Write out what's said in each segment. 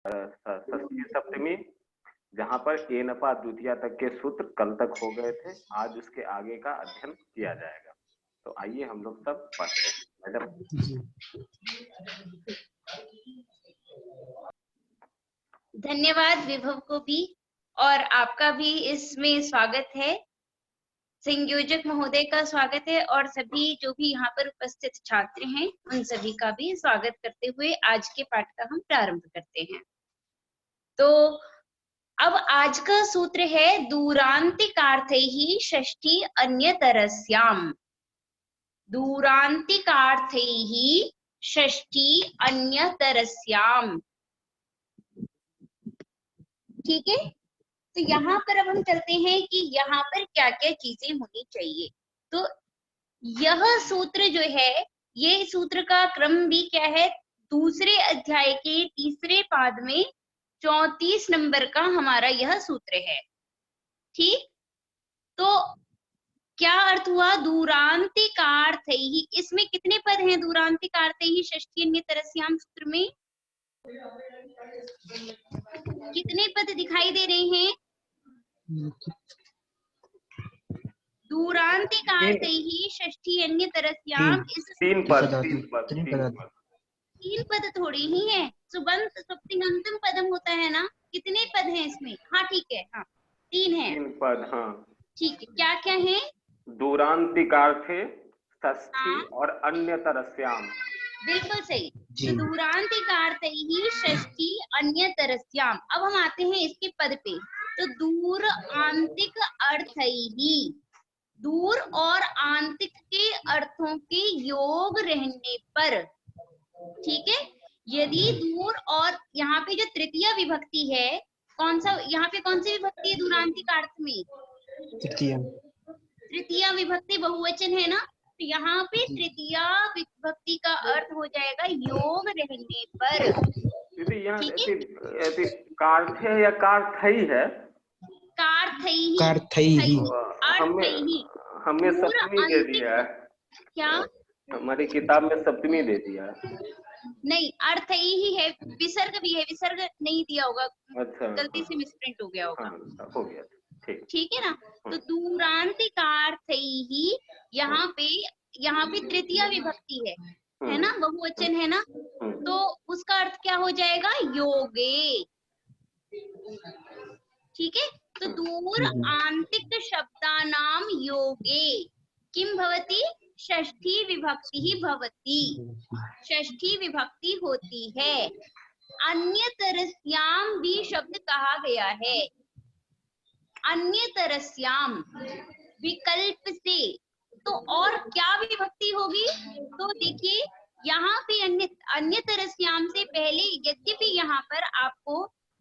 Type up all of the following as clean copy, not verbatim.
षष्ठी सप्तमी, जहाँ पर एनपा द्वितीया तक के सूत्र कल तक हो गए थे, आज उसके आगे का अध्ययन किया जाएगा। तो आइए हम लोग सब पढ़ते हैं। मैडम धन्यवाद विभव को भी, और आपका भी इसमें स्वागत है। संयोजक महोदय का स्वागत है और सभी जो भी यहाँ पर उपस्थित छात्र हैं उन सभी का भी स्वागत करते हुए आज के पाठ का हम प्रारंभ करते हैं। तो अब आज का सूत्र है दूरांतिकार्थैः षष्ठी अन्यतरस्याम्। दूरांतिकार्थैः षष्ठी अन्यतरस्याम्। ठीक है, तो यहाँ पर अब हम चलते हैं कि यहाँ पर क्या क्या चीजें होनी चाहिए। तो यह सूत्र जो है, ये सूत्र का क्रम भी क्या है, दूसरे अध्याय के तीसरे पाद में 34 नंबर का हमारा यह सूत्र है। ठीक, तो क्या अर्थ हुआ दूरांतिकार्थैः। इसमें कितने पद हैं दूरांतिकार्थैः षष्ठी अन्यतरस्याम् सूत्र में? कितने पद दिखाई दे रहे हैं? दूरांतिकार्थैः षष्ठी अन्यतरस्याम्। तीन पद थोड़ी ही है, सुबंत सुप्तिङन्तम् पदम होता है ना। कितने पद हैं इसमें? हाँ ठीक है, हाँ 3 है। 3 पद, हाँ ठीक है, क्या क्या है? दूरांतिकार्थे, षष्ठी और अन्यतरस्याम्। बिल्कुल सही। तो दूरांतिकार्थैः षष्ठी अन्यतरस्याम्। अब हम आते हैं इसके पद पे। तो दूर आंतिक अर्थैः, दूर और आंतिक के अर्थों के योग रहने पर, ठीक है। यदि दूर और यहाँ पे जो तृतीय विभक्ति है, कौन सा, यहाँ पे कौन सी विभक्ति है दूरांतिक अर्थ में? तृतीय विभक्ति बहुवचन है ना, तो यहाँ पे तृतीय विभक्ति का अर्थ हो जाएगा योग रहने पर। कार्थै या कार्थई है? कार्थैः। हमने सप्तमी दे दिया है। क्या हमारी किताब में सप्तमी दे दिया है? नहीं, अर्थ ही है, विसर्ग भी है, विसर्ग नहीं दिया होगा। अच्छा, गलती से मिसप्रिंट हो गया होगा। हाँ, हो गया, ठीक है ना। तो दूरांतिकार्थैः, यहाँ पे तृतीय विभक्ति है ना, बहुवचन है ना, तो उसका अर्थ क्या हो जाएगा? योगे। ठीक है, तो दूर आंतिक शब्दानाम योगे किम भवति? षष्ठी विभक्ति ही भवति, षष्ठी विभक्ति होती है। अन्यतरस्याम भी शब्द कहा गया है। अन्यतरस्याम विकल्प से, तो और क्या विभक्ति होगी? तो देखिए यहाँ पे अन्यतरस्याम से पहले, यद्यपि यहाँ पर आपको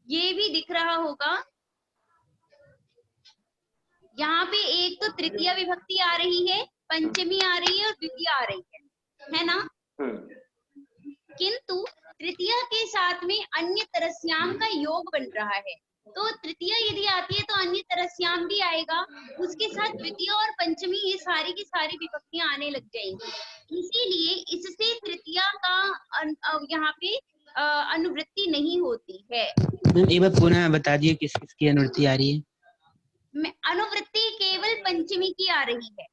ये भी दिख रहा होगा, यहाँ पे एक तो तृतीय विभक्ति आ रही है, पंचमी आ रही है और द्वितीय आ रही है ना। किंतु तृतीय के साथ में अन्यतरस्याम का योग बन रहा है, तो तृतीय यदि आती है तो अन्यतरस्याम भी आएगा, उसके साथ द्वितीय और पंचमी, ये सारी की सारी विभक्तियां आने लग जाएंगी। इसीलिए इससे तृतीय का यहाँ पे अनुवृत्ति नहीं होती है। एक बार पुनः बता दिए किस किसकी अनुवृत्ति आ रही है? अनुवृत्ति केवल पंचमी की आ रही है।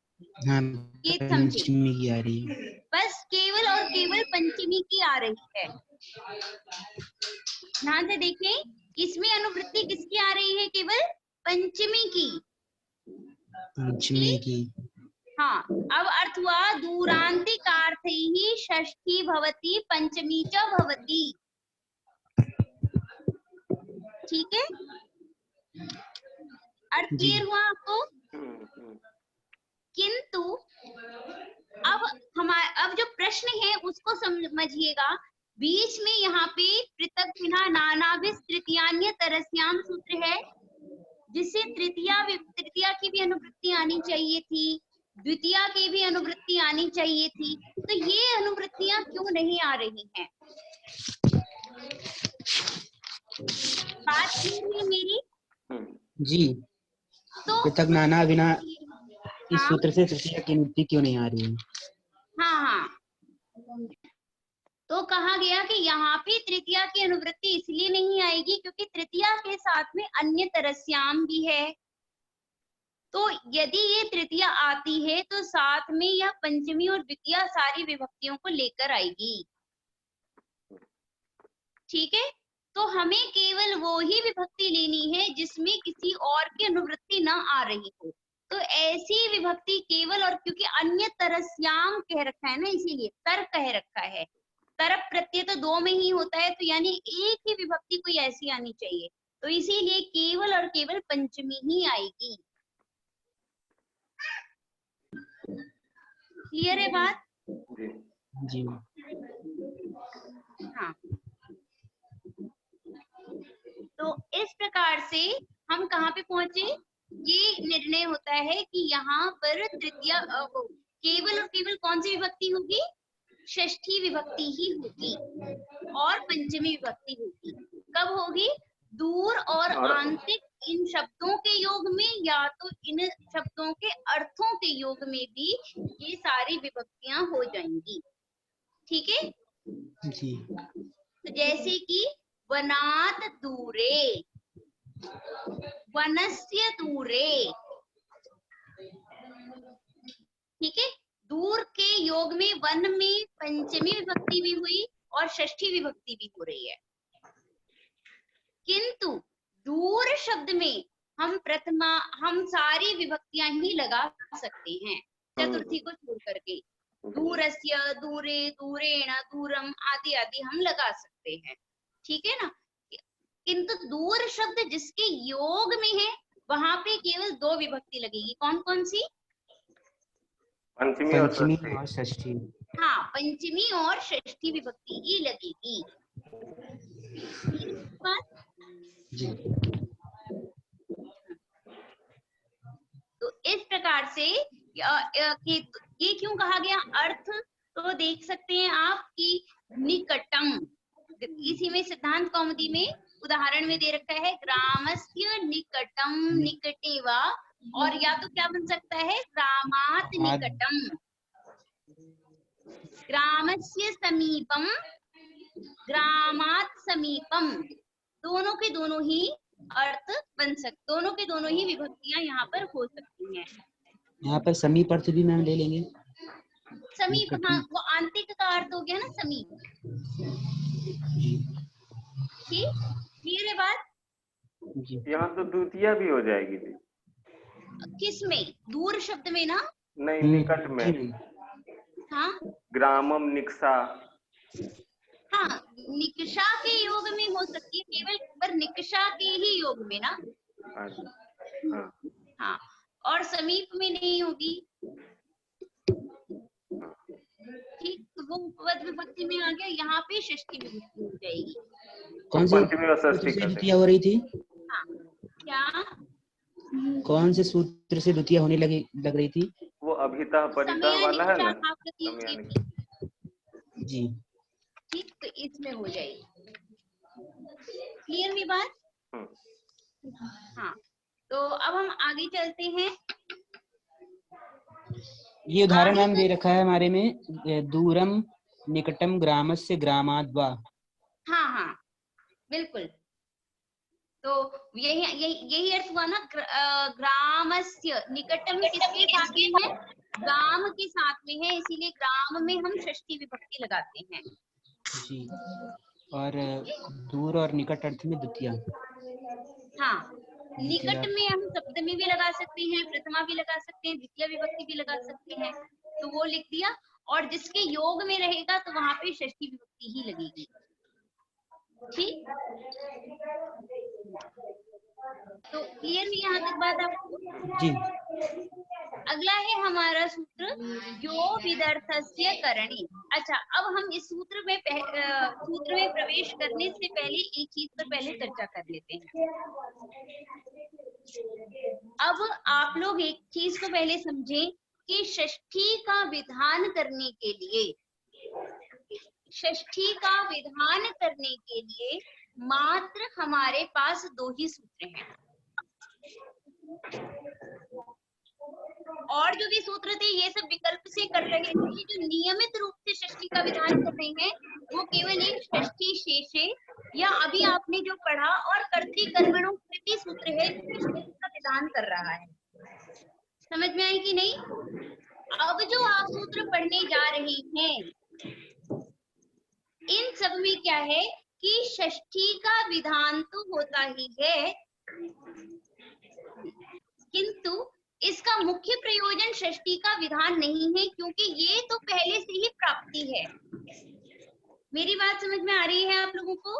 हाँ, पंचमी की आ रही है, बस केवल और केवल पंचमी की आ रही है। ध्यान से देखें, इसमें अनुवृत्ति किसकी आ रही है? केवल पंचमी की। पंचमी की। हाँ, अब अर्थ हुआ दूरांतिकार्थैः षष्ठी भवति पंचमी च भवति। ठीक है, अर्थ क्लियर हुआ आपको? किंतु अब जो प्रश्न है उसको समझिएगा। बीच में यहाँ पे पृथक बिना नानाभिस तृतीयान्यतरस्याम सूत्र है, जिससे तृतीया की भी अनुवृत्ति आनी चाहिए थी, द्वितीय की भी अनुवृत्ति आनी चाहिए थी, तो ये अनुवृत्तियां क्यों नहीं आ रही हैं? बात क्लियर है मेरी? जी। तो पृथक नाना बिना इस सूत्र से तृतीया की अनुवृत्ति क्यों नहीं आ रही है? हाँ, तो कहा गया कि यहाँ पे तृतीया की अनुवृत्ति इसलिए नहीं आएगी क्योंकि तृतीया के साथ में अन्य तरस्याम भी है। तो यदि ये तृतीया आती है तो साथ में यह पंचमी और द्वितीया सारी विभक्तियों को लेकर आएगी। ठीक है, तो हमें केवल वो ही विभक्ति लेनी है जिसमें किसी और की अनुवृत्ति ना आ रही हो। तो ऐसी विभक्ति केवल, और क्योंकि अन्य तरस्याम कह रखा है ना, इसीलिए तर कह रखा है। तरप प्रत्यय तो दो में ही होता है, तो यानी एक ही विभक्ति कोई ऐसी आनी चाहिए, तो इसीलिए केवल और केवल पंचमी ही आएगी। क्लियर है बात? जी। हाँ, तो इस प्रकार से हम कहाँ पे पहुंचे? ये निर्णय होता है कि यहाँ पर तृतीया केवल और केवल कौन सी विभक्ति होगी? षष्ठी विभक्ति ही होगी और पंचमी विभक्ति होगी। कब होगी? दूर और आंतिक इन शब्दों के योग में, या तो इन शब्दों के अर्थों के योग में भी ये सारी विभक्तियां हो जाएंगी। ठीक है जी। तो जैसे कि वनात् दूरे, वनस्य दूरे। ठीक है, दूर के योग में वन में पंचमी विभक्ति भी हुई और षष्ठी विभक्ति भी हो रही है, किंतु दूर शब्द में हम सारी विभक्तियां ही लगा सकते हैं चतुर्थी को छोड़ करके। दूरस्य, दूरे, दूरेण, दूरम आदि आदि हम लगा सकते हैं। ठीक है ना, किंतु दूर शब्द जिसके योग में है वहां पे केवल दो विभक्ति लगेगी। कौन कौन सी? पंचमी और षष्ठी। हाँ, पंचमी और षष्ठी विभक्ति ही लगेगी। जी। तो इस प्रकार से ये क्यों कहा गया? अर्थ तो देख सकते हैं आप कि निकटम, इसी में सिद्धांत कौमुदी में उदाहरण में दे रखा है ग्रामस्य निकटम निकटे वा, और या तो क्या बन सकता है? ग्रामात् निकटम, ग्रामस्य समीपम, ग्रामात् समीपम। दोनों के दोनों ही अर्थ बन सकते, दोनों के दोनों ही विभक्तियां यहाँ पर हो सकती हैं। यहाँ पर समीप अर्थ भी मैम ले लेंगे। समीप, हाँ, वो आंतिक का अर्थ हो गया ना समीप। ठीक, क्लियर है बात? यहाँ तो द्वितीया भी हो जाएगी थी। किस में? दूर शब्द में ना? नहीं, निकट में। हाँ, ग्रामम निकषा। हाँ, निकषा के योग में हो सकती है केवल, पर निकषा के ही योग में ना। हाँ, हाँ, और समीप में नहीं होगी। ठीक, तो वो उपपद विभक्ति में आ गया, यहाँ पे षष्ठी विभक्ति हो जाएगी। कौन सी द्वितीया हो रही थी? हाँ, क्या? कौन से सूत्र से द्वितीया होने लग रही थी? वो अभितः परितः वाला है ना। जी। ठीक, तो इसमें हो जाएगी। क्लियर हुई बात? हाँ, तो अब हम आगे चलते हैं। ये उदाहरण मैम दे रखा है हमारे में, दूरम निकटम ग्रामस्य ग्रामाद् वा। हाँ हाँ, बिल्कुल। तो यही अर्थ हुआ ना, ग्रामस्य निकटम किसके साथ में है? ग्राम के साथ में है, इसीलिए ग्राम में हम षष्ठी विभक्ति लगाते हैं। जी, और दूर और निकट अर्थ में द्वितीया। हाँ, निकट में हम सप्तमी भी लगा सकते हैं, प्रथमा भी लगा सकते हैं, द्वितीय विभक्ति भी लगा सकते हैं, तो वो लिख दिया। और जिसके योग में रहेगा तो वहां पे षष्ठी विभक्ति ही लगेगी। ठीक, तो क्लियर है यहाँ तक बात आपको? जी। अगला है हमारा सूत्र, यो विदर्थस्य करणी। अच्छा, अब हम इस सूत्र में प्रवेश करने से पहले एक चीज पर पहले चर्चा कर लेते हैं। अब आप लोग एक चीज को पहले समझें कि षष्ठी का विधान करने के लिए, षष्ठी का विधान करने के लिए मात्र हमारे पास दो ही सूत्र हैं। और जो भी सूत्र थे ये सब विकल्प से कर रहे थे। ये जो नियमित रूप से षष्ठी का विधान कर रहे हैं वो केवल एक षष्ठी शेषे या अभी आपने जो पढ़ा और कर्तृकर्मणों कृति सूत्र है जो षष्ठी का विधान कर रहा है। समझ में आई कि नहीं? अब जो आप सूत्र पढ़ने जा रहे हैं इन सब में क्या है कि षष्ठी का विधान तो होता ही है, किंतु इसका मुख्य प्रयोजन षष्ठी का विधान नहीं है, क्योंकि ये तो पहले से ही प्राप्ति है। मेरी बात समझ में आ रही है आप लोगों को?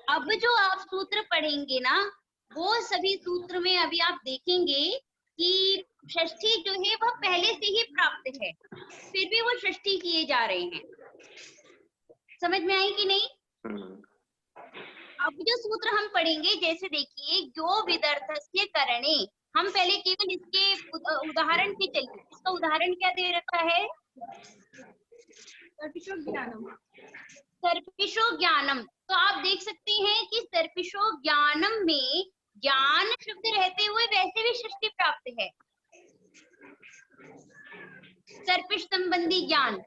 अब जो आप सूत्र पढ़ेंगे ना वो सभी सूत्र में अभी आप देखेंगे कि षष्ठी जो है वह पहले से ही प्राप्त है, फिर भी वो षष्ठी किए जा रहे हैं। समझ में आई कि नहीं? अब जो सूत्र हम पढ़ेंगे, जैसे देखिए यो विदर्थस्य करणे, हम पहले केवल इसके उदाहरण से चलिए। इसका उदाहरण क्या दे रखा है? सर्पिशो ज्ञानम। तो आप देख सकते हैं कि सर्पिशो ज्ञानम में ज्ञान शब्द रहते हुए वैसे भी षष्ठी प्राप्त है। सर्पिश संबंधी ज्ञान,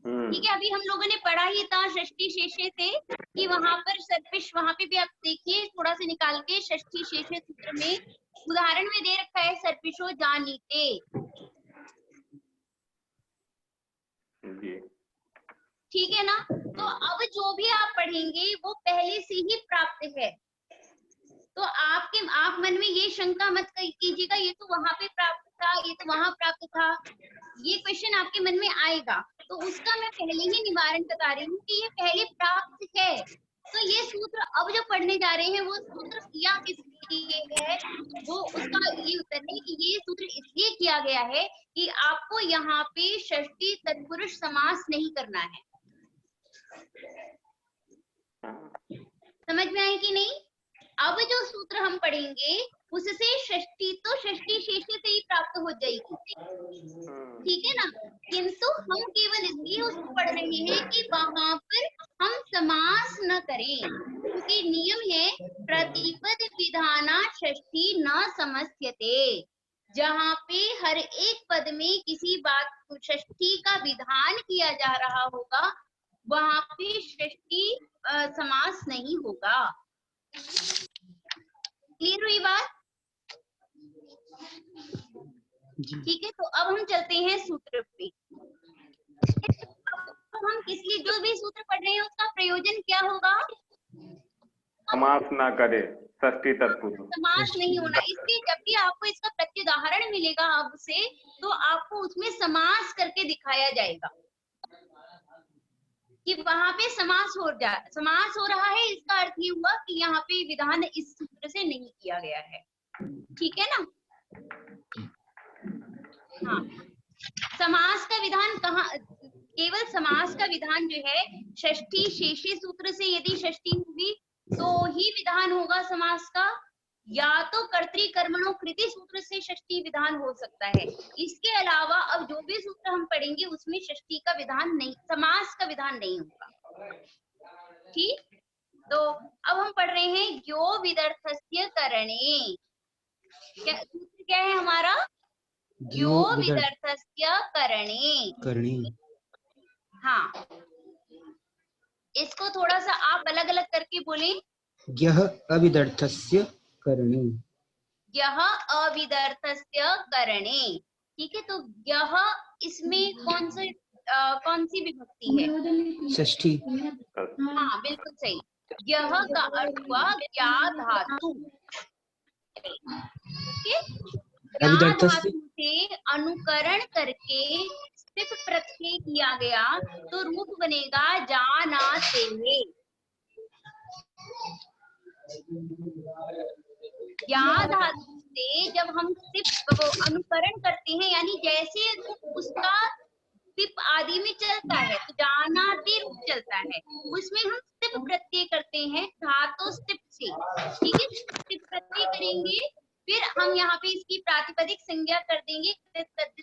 ठीक है। अभी हम लोगों ने पढ़ा ही था षष्ठी शेषे से कि वहां पर सर्पिश, वहां पे भी आप देखिए थोड़ा से निकाल के षष्ठी शेषे सूत्र में उदाहरण में दे रखा है सर्पिशो जानीते। ठीक है ना? तो अब जो भी आप पढ़ेंगे वो पहले से ही प्राप्त है। तो आप मन में ये शंका मत कीजिएगा ये तो वहां पे प्राप्त था, ये तो वहां प्राप्त था, ये क्वेश्चन आपके मन में आएगा। तो उसका मैं पहले ही निवारण बता रही हूँ कि ये पहले प्राप्त है। तो ये सूत्र अब जो पढ़ने जा रहे हैं वो सूत्र किया किस लिए है, वो उसका ये उत्तर है कि ये सूत्र इसलिए किया गया है कि आपको यहाँ पे षष्ठी तत्पुरुष समास नहीं करना है। समझ में आई कि नहीं? अब जो सूत्र हम पढ़ेंगे उससे षष्ठी तो षष्ठी शेषे से ही प्राप्त हो जाएगी, ठीक है ना? किंतु हम केवल इसलिए उसको पढ़ रहे हैं कि वहां पर हम समास न करें, क्योंकि नियम है प्रतिपद विधाना षष्ठी न समस्यते। जहाँ पे हर एक पद में किसी बात को षष्ठी का विधान किया जा रहा होगा वहां पे षष्ठी समास नहीं होगा। क्लियर हुई बात? ठीक है। तो अब हम चलते हैं सूत्र पे। अब हम किसलिए जो भी सूत्र पढ़ रहे हैं उसका प्रयोजन क्या होगा? समास ना करे, षष्ठी तत्पुरुष समास नहीं होना। इसलिए जब भी आपको इसका प्रत्युदाहरण मिलेगा अब से, तो आपको उसमें समास करके दिखाया जाएगा कि वहां पे समास हो रहा है। इसका अर्थ ये हुआ कि यहाँ पे विधान इस सूत्र से नहीं किया गया है। ठीक है ना? हाँ, समास का विधान कहाँ? केवल समास का विधान जो है षष्ठी शेषे सूत्र से यदि षष्ठी होगी तो ही विधान होगा समास का, या तो कर्तृकर्मणों कृति सूत्र से षष्ठी विधान हो सकता है। इसके अलावा अब जो भी सूत्र हम पढ़ेंगे उसमें षष्ठी का विधान नहीं, समास का विधान नहीं होगा। ठीक? तो अब हम पढ़ रहे हैं यो विदर्थस्य करणे। सूत्र क्या है हमारा? यो विदर्थस्य करणे। हाँ, इसको थोड़ा सा आप अलग अलग करके बोलें। यह अविदर्थस्य करणे। यह अविदर्थस्य करणे। ठीक है। तो यह इसमें कौन सी विभक्ति है? षष्ठी। हाँ, बिल्कुल सही। यह का अर्थ हुआ या धातु। या धातु से अनुकरण करके सिर्फ प्रत्यय किया गया तो रूप बनेगा जानाते। या धातु से जब हम सिर्फ अनुकरण करते हैं, यानी जैसे रूप उसका सिप आदि में चलता है तो जानाते रूप चलता है, उसमें हम सिप प्रत्यय करते हैं धातु सिप से। ठीक है? सिप प्रत्यय करेंगे, फिर हम यहाँ पे इसकी प्रातिपदिक संज्ञा कर देंगे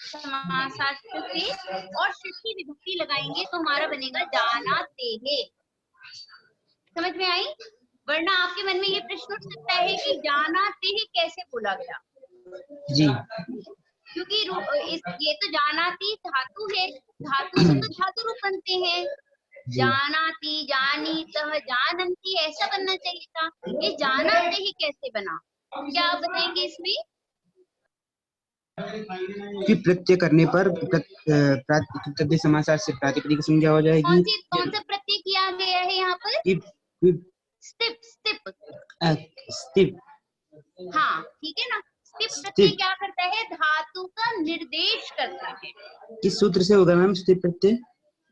समासार्थ से और षष्ठी विभक्ति लगाएंगे तो हमारा बनेगा जानाते है। समझ में आई? वरना आपके मन में ये प्रश्न उठ सकता है कि जानाते है कैसे बोला गया। जी क्योंकि ये तो जानाति धातु है, धातु से तो धातु रूप बनते हैं। जी जानाति, जानीतः, जानन्ति ऐसा बनना चाहिए था। ये जानाते ही कैसे बना? क्या आप बताएंगे इसमें? कि प्रत्यय करने पर तद्धित समासार से प्रातिपदिक संज्ञा हो जाएगी। कौन सा प्रत्यय किया गया है यहाँ पर? स्टिप, स्टिप। स्टिप। हाँ ठीक है ना। स्टिप प्रत्यय स्टिप क्या करता है? धातु का निर्देश करता है। किस सूत्र से होगा मैम स्टिप प्रत्यय?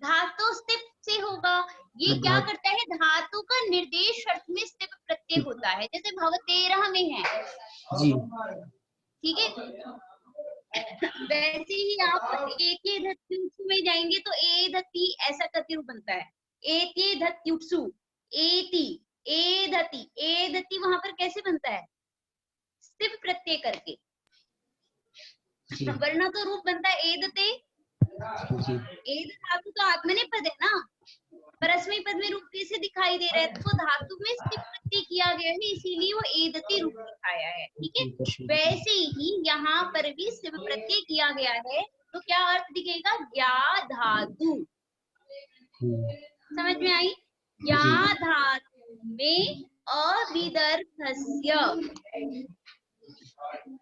धातु स्टिप से होगा। ये क्या करता है? धातु का निर्देश अर्थ में स्टिप प्रत्यय होता है, जैसे भवतेरः में है। जी ठीक है। वैसे ही आप एके धत्युत्सु में जाएंगे तो ए धति ऐसा करके रूप बनता है। एके धत्युत्सु, एति, ए धति वहां पर कैसे बनता है? स्टिप प्रत्यय करके। वरना तो रूप बनता है एदते। एद धातु तो आत्मनेपद है ना, परस्मै पद में रूप कैसे दिखाई दे रहा है? तो धातु में स्टिप प्रत्यय किया गया है, इसीलिए वो एदति रूप दिखाया है। ठीक है। वैसे ही यहाँ पर भी स्टिप प्रत्यय किया गया है, तो क्या अर्थ दिखेगा? ज्ञा धातु। समझ में आई? ज्ञा धातु में अविदर्थस्य।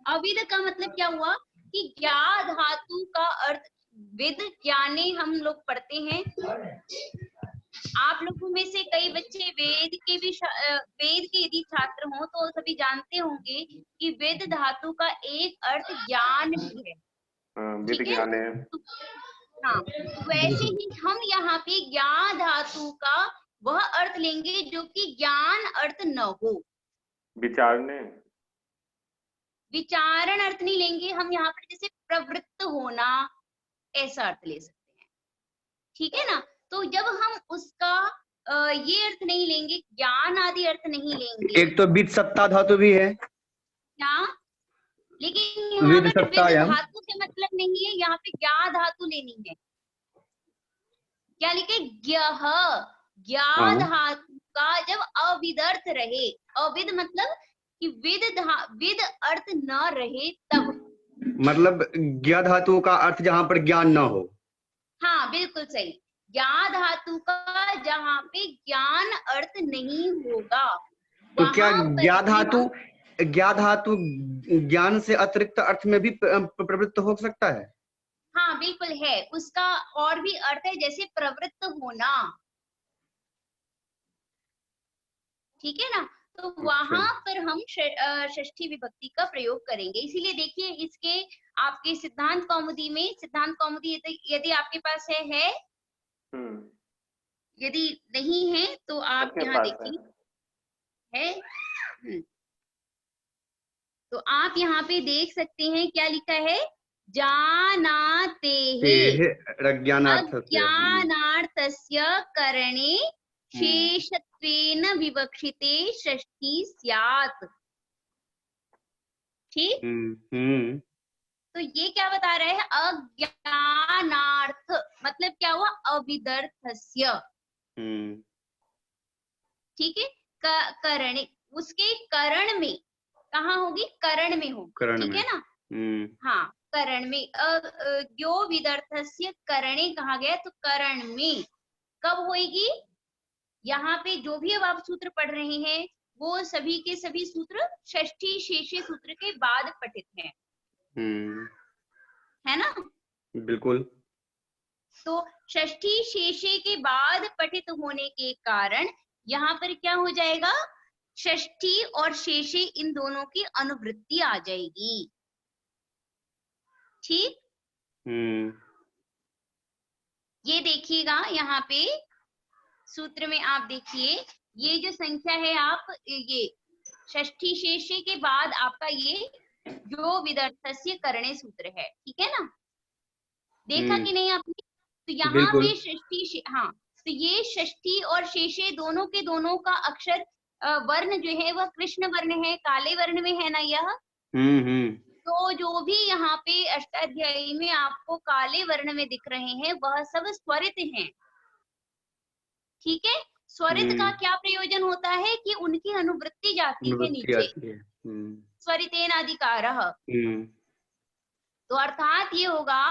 अविद का मतलब क्या हुआ? कि ज्ञा धातु का अर्थ विद, ज्ञाने हम लोग पढ़ते हैं। आप लोगों में से कई बच्चे वेद के यदि छात्र हों तो सभी जानते होंगे कि वेद धातु का एक अर्थ ज्ञान भी है। विद ज्ञान है। हाँ, वैसे ही हम यहाँ पे ज्ञान धातु का वह अर्थ लेंगे जो कि ज्ञान अर्थ न हो। विचारने, विचारण अर्थ नहीं लेंगे हम यहाँ पर, जैसे प्रवृत्त होना ऐसा अर्थ ले सकते हैं। ठीक है ना। तो जब हम उसका ये अर्थ नहीं लेंगे, ज्ञान आदि अर्थ नहीं लेंगे। एक तो विद सत्ता धातु भी है क्या? लेकिन यहाँ विद पर सत्ता विद धातु से मतलब नहीं है, यहाँ पे ज्ञा धातु लेनी है। क्या लिखे? ज्ञः, ज्ञा धातु का जब अविदर्थ रहे, अविद मतलब कि विद अर्थ न रहे तब। मतलब ज्ञा धातु का अर्थ जहाँ पर ज्ञान न हो। हाँ बिल्कुल सही। ज्ञा धातु का जहाँ पे ज्ञान अर्थ नहीं होगा। तो क्या ज्ञा धातु ज्ञान से अतिरिक्त अर्थ में भी प्रवृत्त हो सकता है? हाँ बिल्कुल है, उसका और भी अर्थ है, जैसे प्रवृत्त होना। ठीक है ना। तो वहां पर हम षष्ठी विभक्ति का प्रयोग करेंगे। इसीलिए देखिए इसके आपके सिद्धांत कौमुदी में, सिद्धांत कौमुदी यदि आपके पास है यदि नहीं है तो आप यहाँ देखिए है। तो आप यहाँ पे देख सकते हैं क्या लिखा है? जानाते अज्ञानार्थस्य करणे शेषत्वेन विवक्षिते षष्ठी स्यात्। ठीक। तो ये क्या बता रहा है? अज्ञानार्थ मतलब क्या हुआ? अविदर्थस्य। ठीक है। करणे, उसके करण में, कहाँ होगी? करण में होगी। ठीक है ना। हाँ करण में। यो विदर्थस्य करणे कहा गया, तो करण में कब होगी? यहाँ पे जो भी अब आप सूत्र पढ़ रहे हैं वो सभी के सभी सूत्र षष्ठी शेषे सूत्र के बाद पठित हैं। है ना? बिल्कुल। तो षष्ठी शेषे के बाद पठित होने के कारण यहाँ पर क्या हो जाएगा? षष्ठी और शेषे इन दोनों की अनुवृत्ति आ जाएगी। ठीक। ये देखिएगा यहाँ पे सूत्र में, आप देखिए ये जो संख्या है, आप ये षष्ठी शेषे के बाद आपका ये जो विदर्थस्य करणे सूत्र है। ठीक है ना। देखा कि नहीं आपने? तो यहाँ पे षष्ठी, हाँ, तो ये षष्ठी और शेषे दोनों के दोनों का अक्षर वर्ण जो है वह कृष्ण वर्ण है, काले वर्ण में है ना यह। तो जो भी यहाँ पे अष्टाध्यायी में आपको काले वर्ण में दिख रहे हैं वह सब स्वरित हैं। ठीक है। स्वरित का क्या प्रयोजन होता है? कि उनकी अनुवृत्ति जाती है नीचे। स्वरितेन अधिकारः। तो अर्थात ये होगा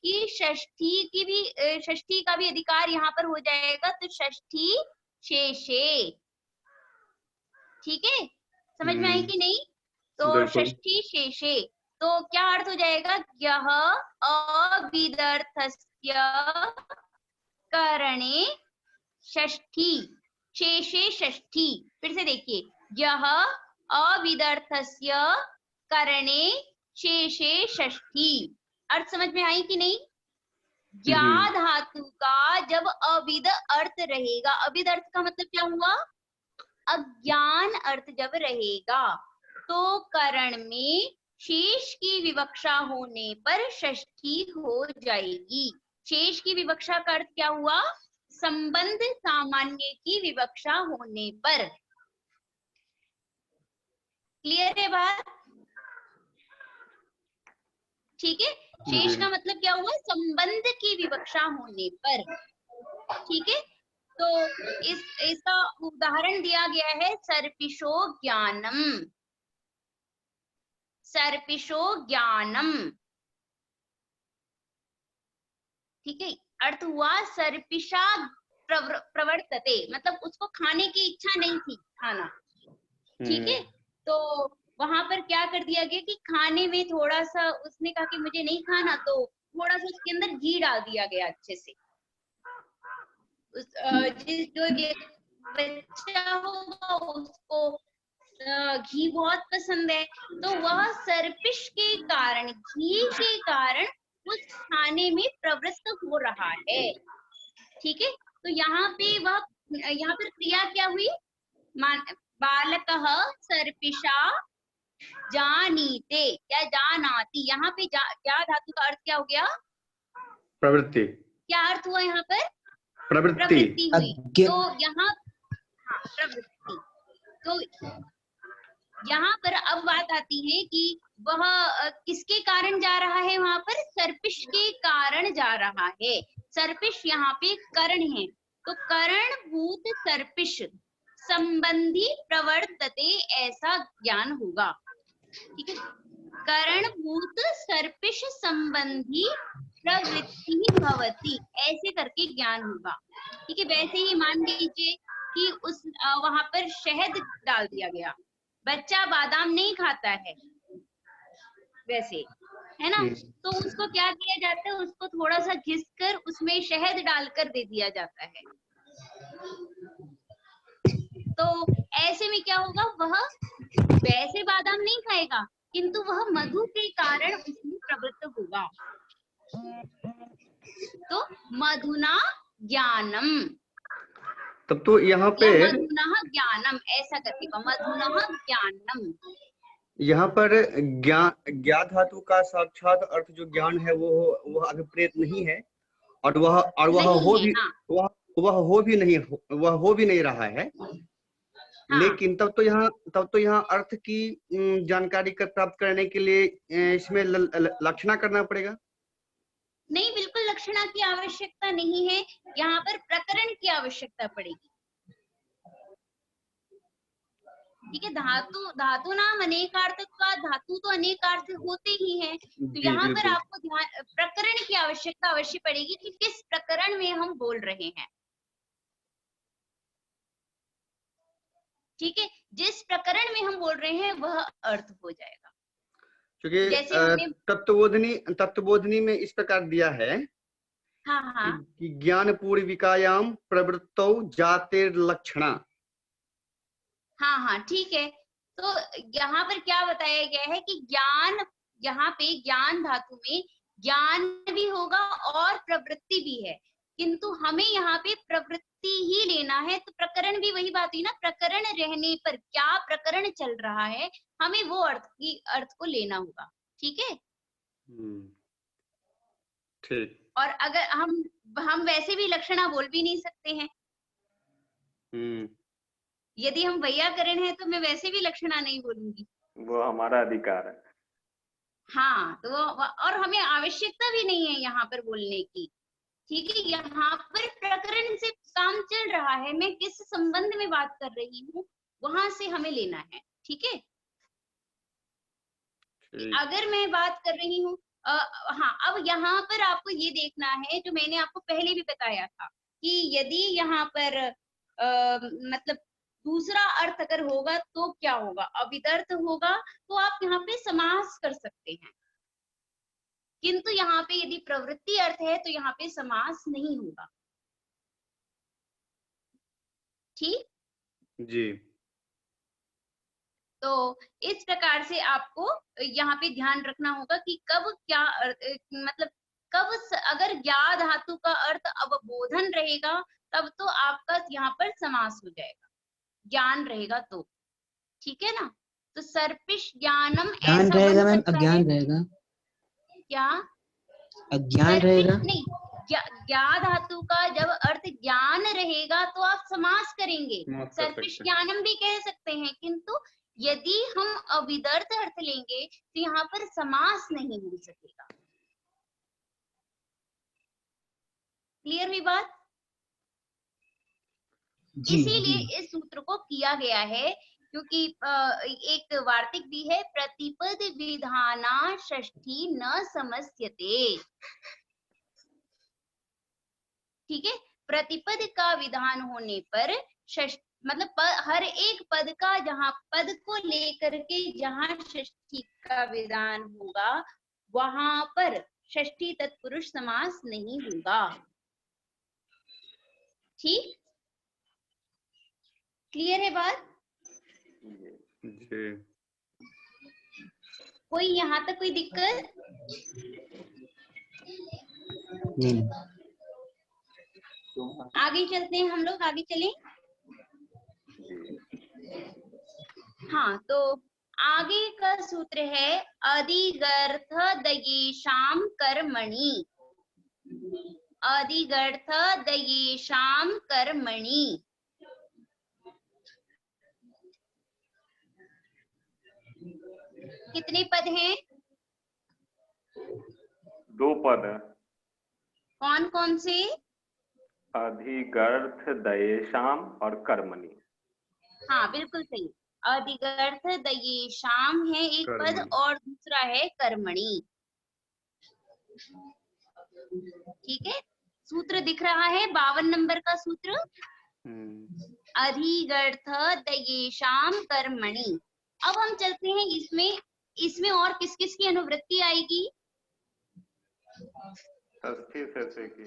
कि षष्ठी का भी अधिकार यहाँ पर हो जाएगा, तो षष्ठी शेषे। ठीक है, समझ में आई कि नहीं? तो षष्ठी शेषे, तो क्या अर्थ हो जाएगा? यह अविदर्थस्य करणे षष्ठी शेषे षष्ठी। फिर से देखिए, यह अविदर्थस्य करणे शेषे षष्ठी। अर्थ समझ में आई कि नहीं? ज्ञा धातु का जब अविद अर्थ रहेगा, अविद अर्थ का मतलब क्या हुआ? अज्ञान अर्थ जब रहेगा, तो करण में शेष की विवक्षा होने पर षष्ठी हो जाएगी। शेष की विवक्षा का अर्थ क्या हुआ? संबंध सामान्य की विवक्षा होने पर। क्लियर है बात? ठीक है, शेष का मतलब क्या हुआ? संबंध की विवक्षा होने पर। ठीक है, तो इसका उदाहरण दिया गया है सर्पिशो ज्ञानम। सर्पिशो ज्ञानम, ठीक है, अर्थ हुआ सर्पिशा प्रवर्तते, मतलब उसको खाने की इच्छा नहीं थी खाना। ठीक है, तो वहां पर क्या कर दिया गया कि खाने में थोड़ा सा उसने कहा कि मुझे नहीं खाना, तो थोड़ा सा उसके अंदर घी डाल दिया गया अच्छे से। जो बच्चा होगा उसको घी बहुत पसंद है, तो वह सर्पिश के कारण, घी के कारण उस खाने में प्रवृत्त हो रहा है। ठीक है, तो यहाँ पर क्रिया क्या हुई? बालकः सर्पिशा जानीते या जानाति। यहाँ पे जा धातु का अर्थ क्या हो गया? प्रवृत्ति। क्या अर्थ हुआ यहाँ पर? प्रवृत्ति हुई। तो यहाँ प्रवृत्ति, तो यहाँ पर अब बात आती है कि वह किसके कारण जा रहा है? वहां पर सर्पिश के कारण जा रहा है। सर्पिश यहाँ पे करण है, तो करण भूत सर्पिश संबंधी प्रवर्तते, ऐसा ज्ञान होगा। ठीक है, करण भूत सर्पिश संबंधी प्रवृत्ति भवति, ऐसे करके ज्ञान होगा। ठीक है, वैसे ही मान लीजिए कि उस वहां पर शहद डाल दिया गया, बच्चा बादाम नहीं खाता है वैसे, है ना, तो उसको क्या किया जाता है? उसको थोड़ा सा घिसकर उसमें शहद डालकर दे दिया जाता है। तो ऐसे में क्या होगा? वह वैसे बादाम नहीं खाएगा, किंतु वह मधु के कारण उसमें प्रवृत्त होगा। तो मधुना ज्ञानम, तब तो यहाँ पे मधुना ज्ञानम ऐसा करके, मधुना ज्ञानम। यहाँ पर ज्ञा धातु का साक्षात अर्थ जो ज्ञान है वह अभिप्रेत नहीं है, और वह हो भी नहीं रहा है। हाँ। लेकिन तब तो यहाँ अर्थ की जानकारी प्राप्त करने के लिए इसमें लक्षणा करना पड़ेगा। नहीं, बिल्कुल लक्षणा की आवश्यकता नहीं है, यहाँ पर प्रकरण की आवश्यकता पड़ेगी। ठीक है, धातु नाम अनेकार्थत्वात्, धातु तो अनेक अर्थ होते ही हैं, तो यहाँ पर आपको प्रकरण की आवश्यकता अवश्य पड़ेगी कि किस प्रकरण में हम बोल रहे हैं। ठीक है, जिस प्रकरण में हम बोल रहे हैं वह अर्थ हो जाएगा। क्योंकि तत्वबोधिनी में इस प्रकार दिया है, हाँ, कि ज्ञान पूर्विकायाम प्रवृत्तौ जातिर्लक्षणा। हाँ, ठीक है, तो यहाँ पर क्या बताया गया है कि ज्ञान, यहाँ पे ज्ञान धातु में ज्ञान भी होगा और प्रवृत्ति भी है, किंतु हमें यहाँ पे प्रवृत्ति ही लेना है। तो प्रकरण भी वही बात हुई ना, प्रकरण रहने पर क्या प्रकरण चल रहा है, हमें वो अर्थ को लेना होगा। ठीक है, ठीक। और अगर हम वैसे भी लक्षणा बोल भी नहीं सकते हैं। यदि हम वैयाकरण है तो मैं वैसे भी लक्षणा नहीं बोलूंगी, वो हमारा अधिकार है। हाँ, तो और हमें आवश्यकता भी नहीं है यहाँ पर बोलने की। ठीक है, यहाँ पर प्रकरण से काम चल रहा है, मैं किस संबंध में बात कर रही हूँ वहां से हमें लेना है। ठीक है, अगर मैं बात कर रही हूँ हाँ, अब यहाँ पर आपको ये देखना है जो मैंने आपको पहले भी बताया था कि यदि यहाँ पर मतलब दूसरा अर्थ अगर होगा तो क्या होगा, अविदर्थ होगा तो आप यहाँ पे समास कर सकते हैं, किंतु यहाँ पे यदि प्रवृत्ति अर्थ है तो यहाँ पे समास नहीं होगा। ठीक जी। तो इस प्रकार से आपको यहाँ पे ध्यान रखना होगा कि कब क्या मतलब कब अगर ज्ञा धातु का अर्थ अवबोधन रहेगा तब तो आपका यहाँ पर समास हो जाएगा, ज्ञान रहेगा तो, ठीक है ना। तो सर्पिश ज्ञानम ज्ञान ऐसा रहेगा बन मैम, सकता है, अज्ञान रहेगा, क्या अज्ञान सर्पिश रहेगा। नहीं, ज्ञा धातु का जब अर्थ ज्ञान रहेगा तो आप समास करेंगे, समास कर सर्पिश सकते हैं। ज्ञानम भी कह सकते हैं, किंतु यदि हम अविदर्थ अर्थ लेंगे तो यहाँ पर समास नहीं हो सकेगा। क्लियर हुई बात? जी जी। इसीलिए इस सूत्र को किया गया है, क्योंकि एक वार्तिक भी है, प्रतिपद विधाना षष्ठी न समस्यते। ठीक है, प्रतिपद का विधान होने पर मतलब हर एक पद का, जहां पद को लेकर के जहां षष्ठी का विधान होगा वहां पर षष्ठी तत्पुरुष समास नहीं होगा। ठीक, क्लियर है बात? जी। कोई यहाँ तक कोई दिक्कत? नहीं। आगे चलते हैं हम लोग, आगे चलें। हाँ, तो आगे का सूत्र है अधिगर्थ दयेशाम कर्मणि, अधिगर्थ दयेशाम कर्मणि। कितने पद हैं? 2 पद है। कौन कौन से? अधिगर्थ दयेशाम और कर्मणि। हाँ बिल्कुल सही, अधिगर्थ दयेशाम है एक पद कर्मणि। और दूसरा है कर्मणि। ठीक है, सूत्र दिख रहा है 52 नंबर का सूत्र, अधिगर्थ दयेशाम कर्मणि। अब हम चलते हैं इसमें और किस किस की अनुवृत्ति आएगी? षष्ठी शेषे की।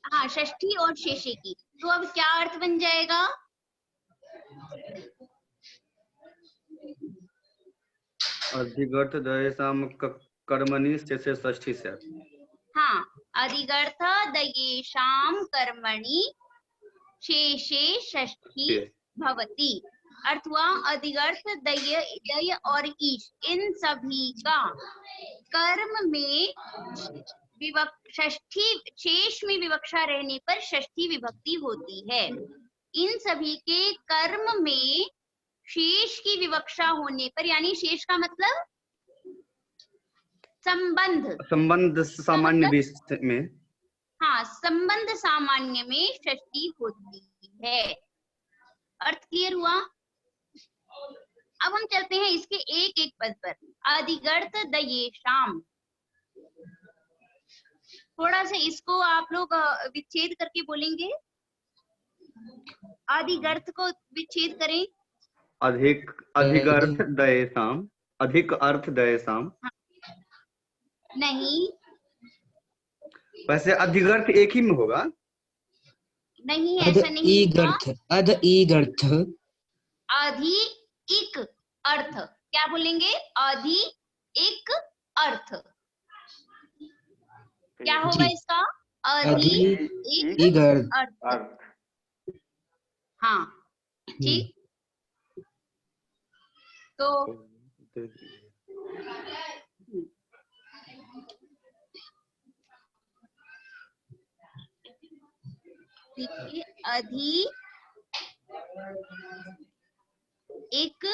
हाँ, षष्ठी और शेषे की। तो अब क्या अर्थ बन जाएगा? अधिगर्थ दयेशाम कर्मणि शेषे षष्ठी से। हाँ, अधिगर्थ दयेशाम कर्मणि शेषे षष्ठी भवति। अर्थ हुआ अधिगर्थ दय और ईश, इन सभी का कर्म में षष्ठी, शेष में विवक्षा रहने पर षष्ठी विभक्ति होती है। इन सभी के कर्म में शेष की विवक्षा होने पर, यानी शेष का मतलब संबंध सामान्य में, हाँ, संबंध सामान्य में षष्ठी होती है। अर्थ क्लियर हुआ? अब हम चलते हैं इसके एक एक पद पर। अधिगर्थ दयेशाम, थोड़ा सा इसको आप लोग विच्छेद करके बोलेंगे। अधिगर्थ को विच्छेद करें। अधिगर्थ दयेशाम, अधिक अर्थ दयेशाम। नहीं, वैसे अधिगर्थ एक ही में होगा। नहीं ऐसा नहीं होगा। अधिगर्थ, अधि इक अर्थ, क्या बोलेंगे? अधि इक अर्थ, क्या होगा इसका? अधि इक अर्थ। हाँ ठीक, तो देखिए, अधि एक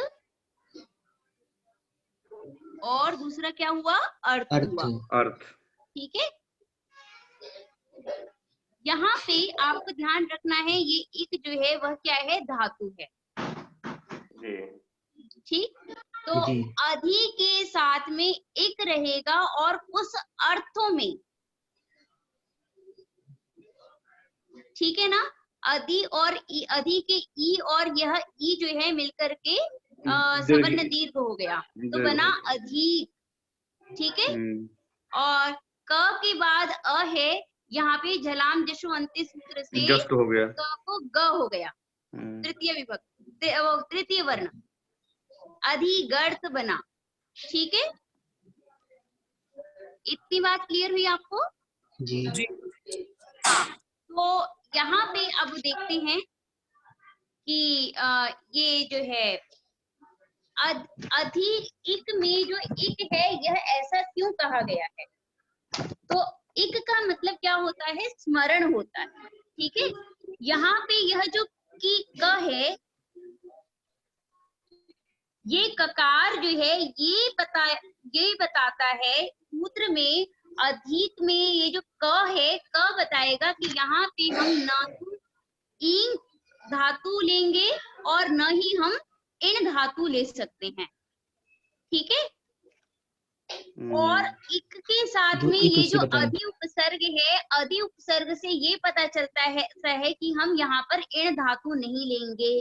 और दूसरा क्या हुआ? अर्थ हुआ। अर्थ, ठीक है, यहाँ पे आपको ध्यान रखना है, ये इक जो है वह क्या है? धातु है। ठीक, तो जी। अधि के साथ में इक रहेगा और उस अर्थों में, ठीक है ना, अधि और अधि के ई और यह ई जो है मिलकर के सवर्ण दीर्घ हो गया, तो बना अधिक, ठीक है। और क के बाद अ है, यहाँ पे झलाम जशु अंत्य सूत्र से जस्ट हो गया, क को ग हो गया, तृतीय विभक्ति, तृतीय वर्ण, अधिगर्थ बना, ठीक है। इतनी बात क्लियर हुई आपको? जी। हाँ, तो यहाँ पे अब देखते हैं कि ये जो है अधि इक में जो इक है यह ऐसा क्यों कहा गया है? तो इक का मतलब क्या होता है? स्मरण होता है, ठीक है। यहाँ पे यह जो की क है, ये ककार जो है ये बताता है सूत्र में, अधिक में ये जो क है, क बताएगा कि यहाँ पे हम ना तो ईंग धातु लेंगे और न ही हम इन धातु ले सकते हैं, ठीक है। और इक के साथ में ये जो अधि उपसर्ग है, अधि उपसर्ग से ये पता चलता है कि हम यहाँ पर इन धातु नहीं लेंगे।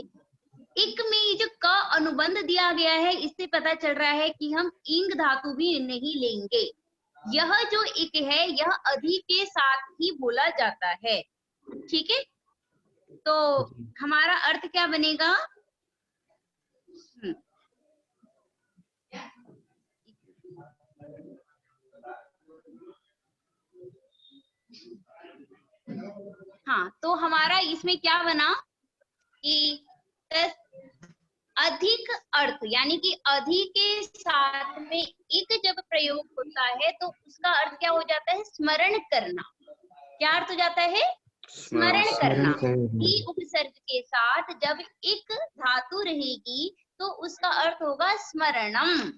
इक में ये जो क अनुबंध दिया गया है, इससे पता चल रहा है कि हम इंग धातु भी नहीं लेंगे। यह जो इक है यह अधि के साथ ही बोला जाता है, ठीक है। तो हमारा अर्थ क्या बनेगा? हाँ, तो हमारा इसमें क्या बना कि अधिक अर्थ, यानी कि अधि के साथ में एक जब प्रयोग होता है तो उसका अर्थ क्या हो जाता है? स्मरण करना। क्या अर्थ हो जाता है? स्मरण करना। ई उपसर्ग के साथ जब एक धातु रहेगी तो उसका अर्थ होगा स्मरणम,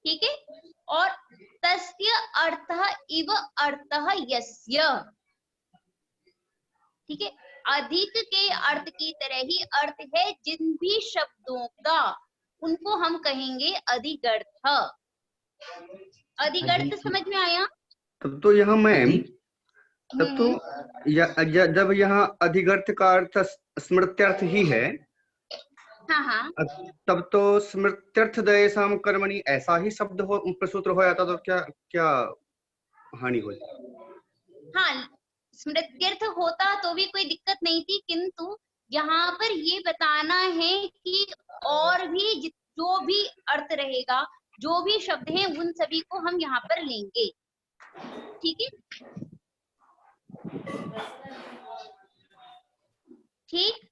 ठीक है। और तस्य अर्थः इव अर्थः यस्य, ठीक है। अधिक के अर्थ की तरह ही अर्थ है जिन भी शब्दों का, उनको हम कहेंगे अधिगर्थ। अधिगर्थ समझ में आया? तब तो यहाँ मैम, तब तो जब यहाँ अधिगर्थ का अर्थ स्मृत्यर्थ ही है, हाँ, तब तो स्मृत्यर्थ दयसाम कर्मणि ऐसा ही शब्द हो प्रसूत्र हो जाता तो क्या क्या हानि हो जाती? हाँ, स्मृत्यर्थ होता तो भी कोई दिक्कत नहीं थी, किंतु यहाँ पर ये बताना है कि और भी जो भी अर्थ रहेगा, जो भी शब्द हैं, उन सभी को हम यहाँ पर लेंगे, ठीक है। ठीक,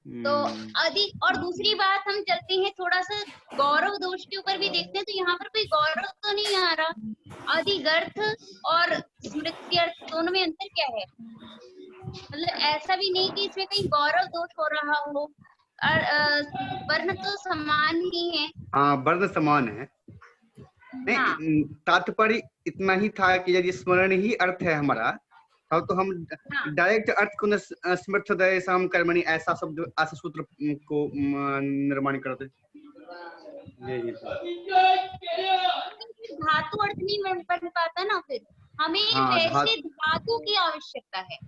तो अधिक। और दूसरी बात, हम चलते हैं थोड़ा सा गौरव दोष के ऊपर भी देखते हैं, तो यहाँ पर कोई गौरव तो नहीं आ रहा। अधिगर्थ और स्मृत्यर्थ दोनों में अंतर क्या है? मतलब ऐसा भी नहीं कि इसमें कहीं गौरव दोष हो रहा हो, वर्ण तो समान ही है। हाँ, वर्ण समान है। नहीं, तात्पर्य इतना ही था कि यदि स्मरण ही अर्थ है हमारा, तब तो हम डायरेक्ट अर्थ को स्मृत दयसाम कर्मणि ऐसा शब्द, ऐसा सूत्र को निर्माण करते। धातु अर्थ नहीं बन पाता ना, फिर हमें वैसे धातु की आवश्यकता है।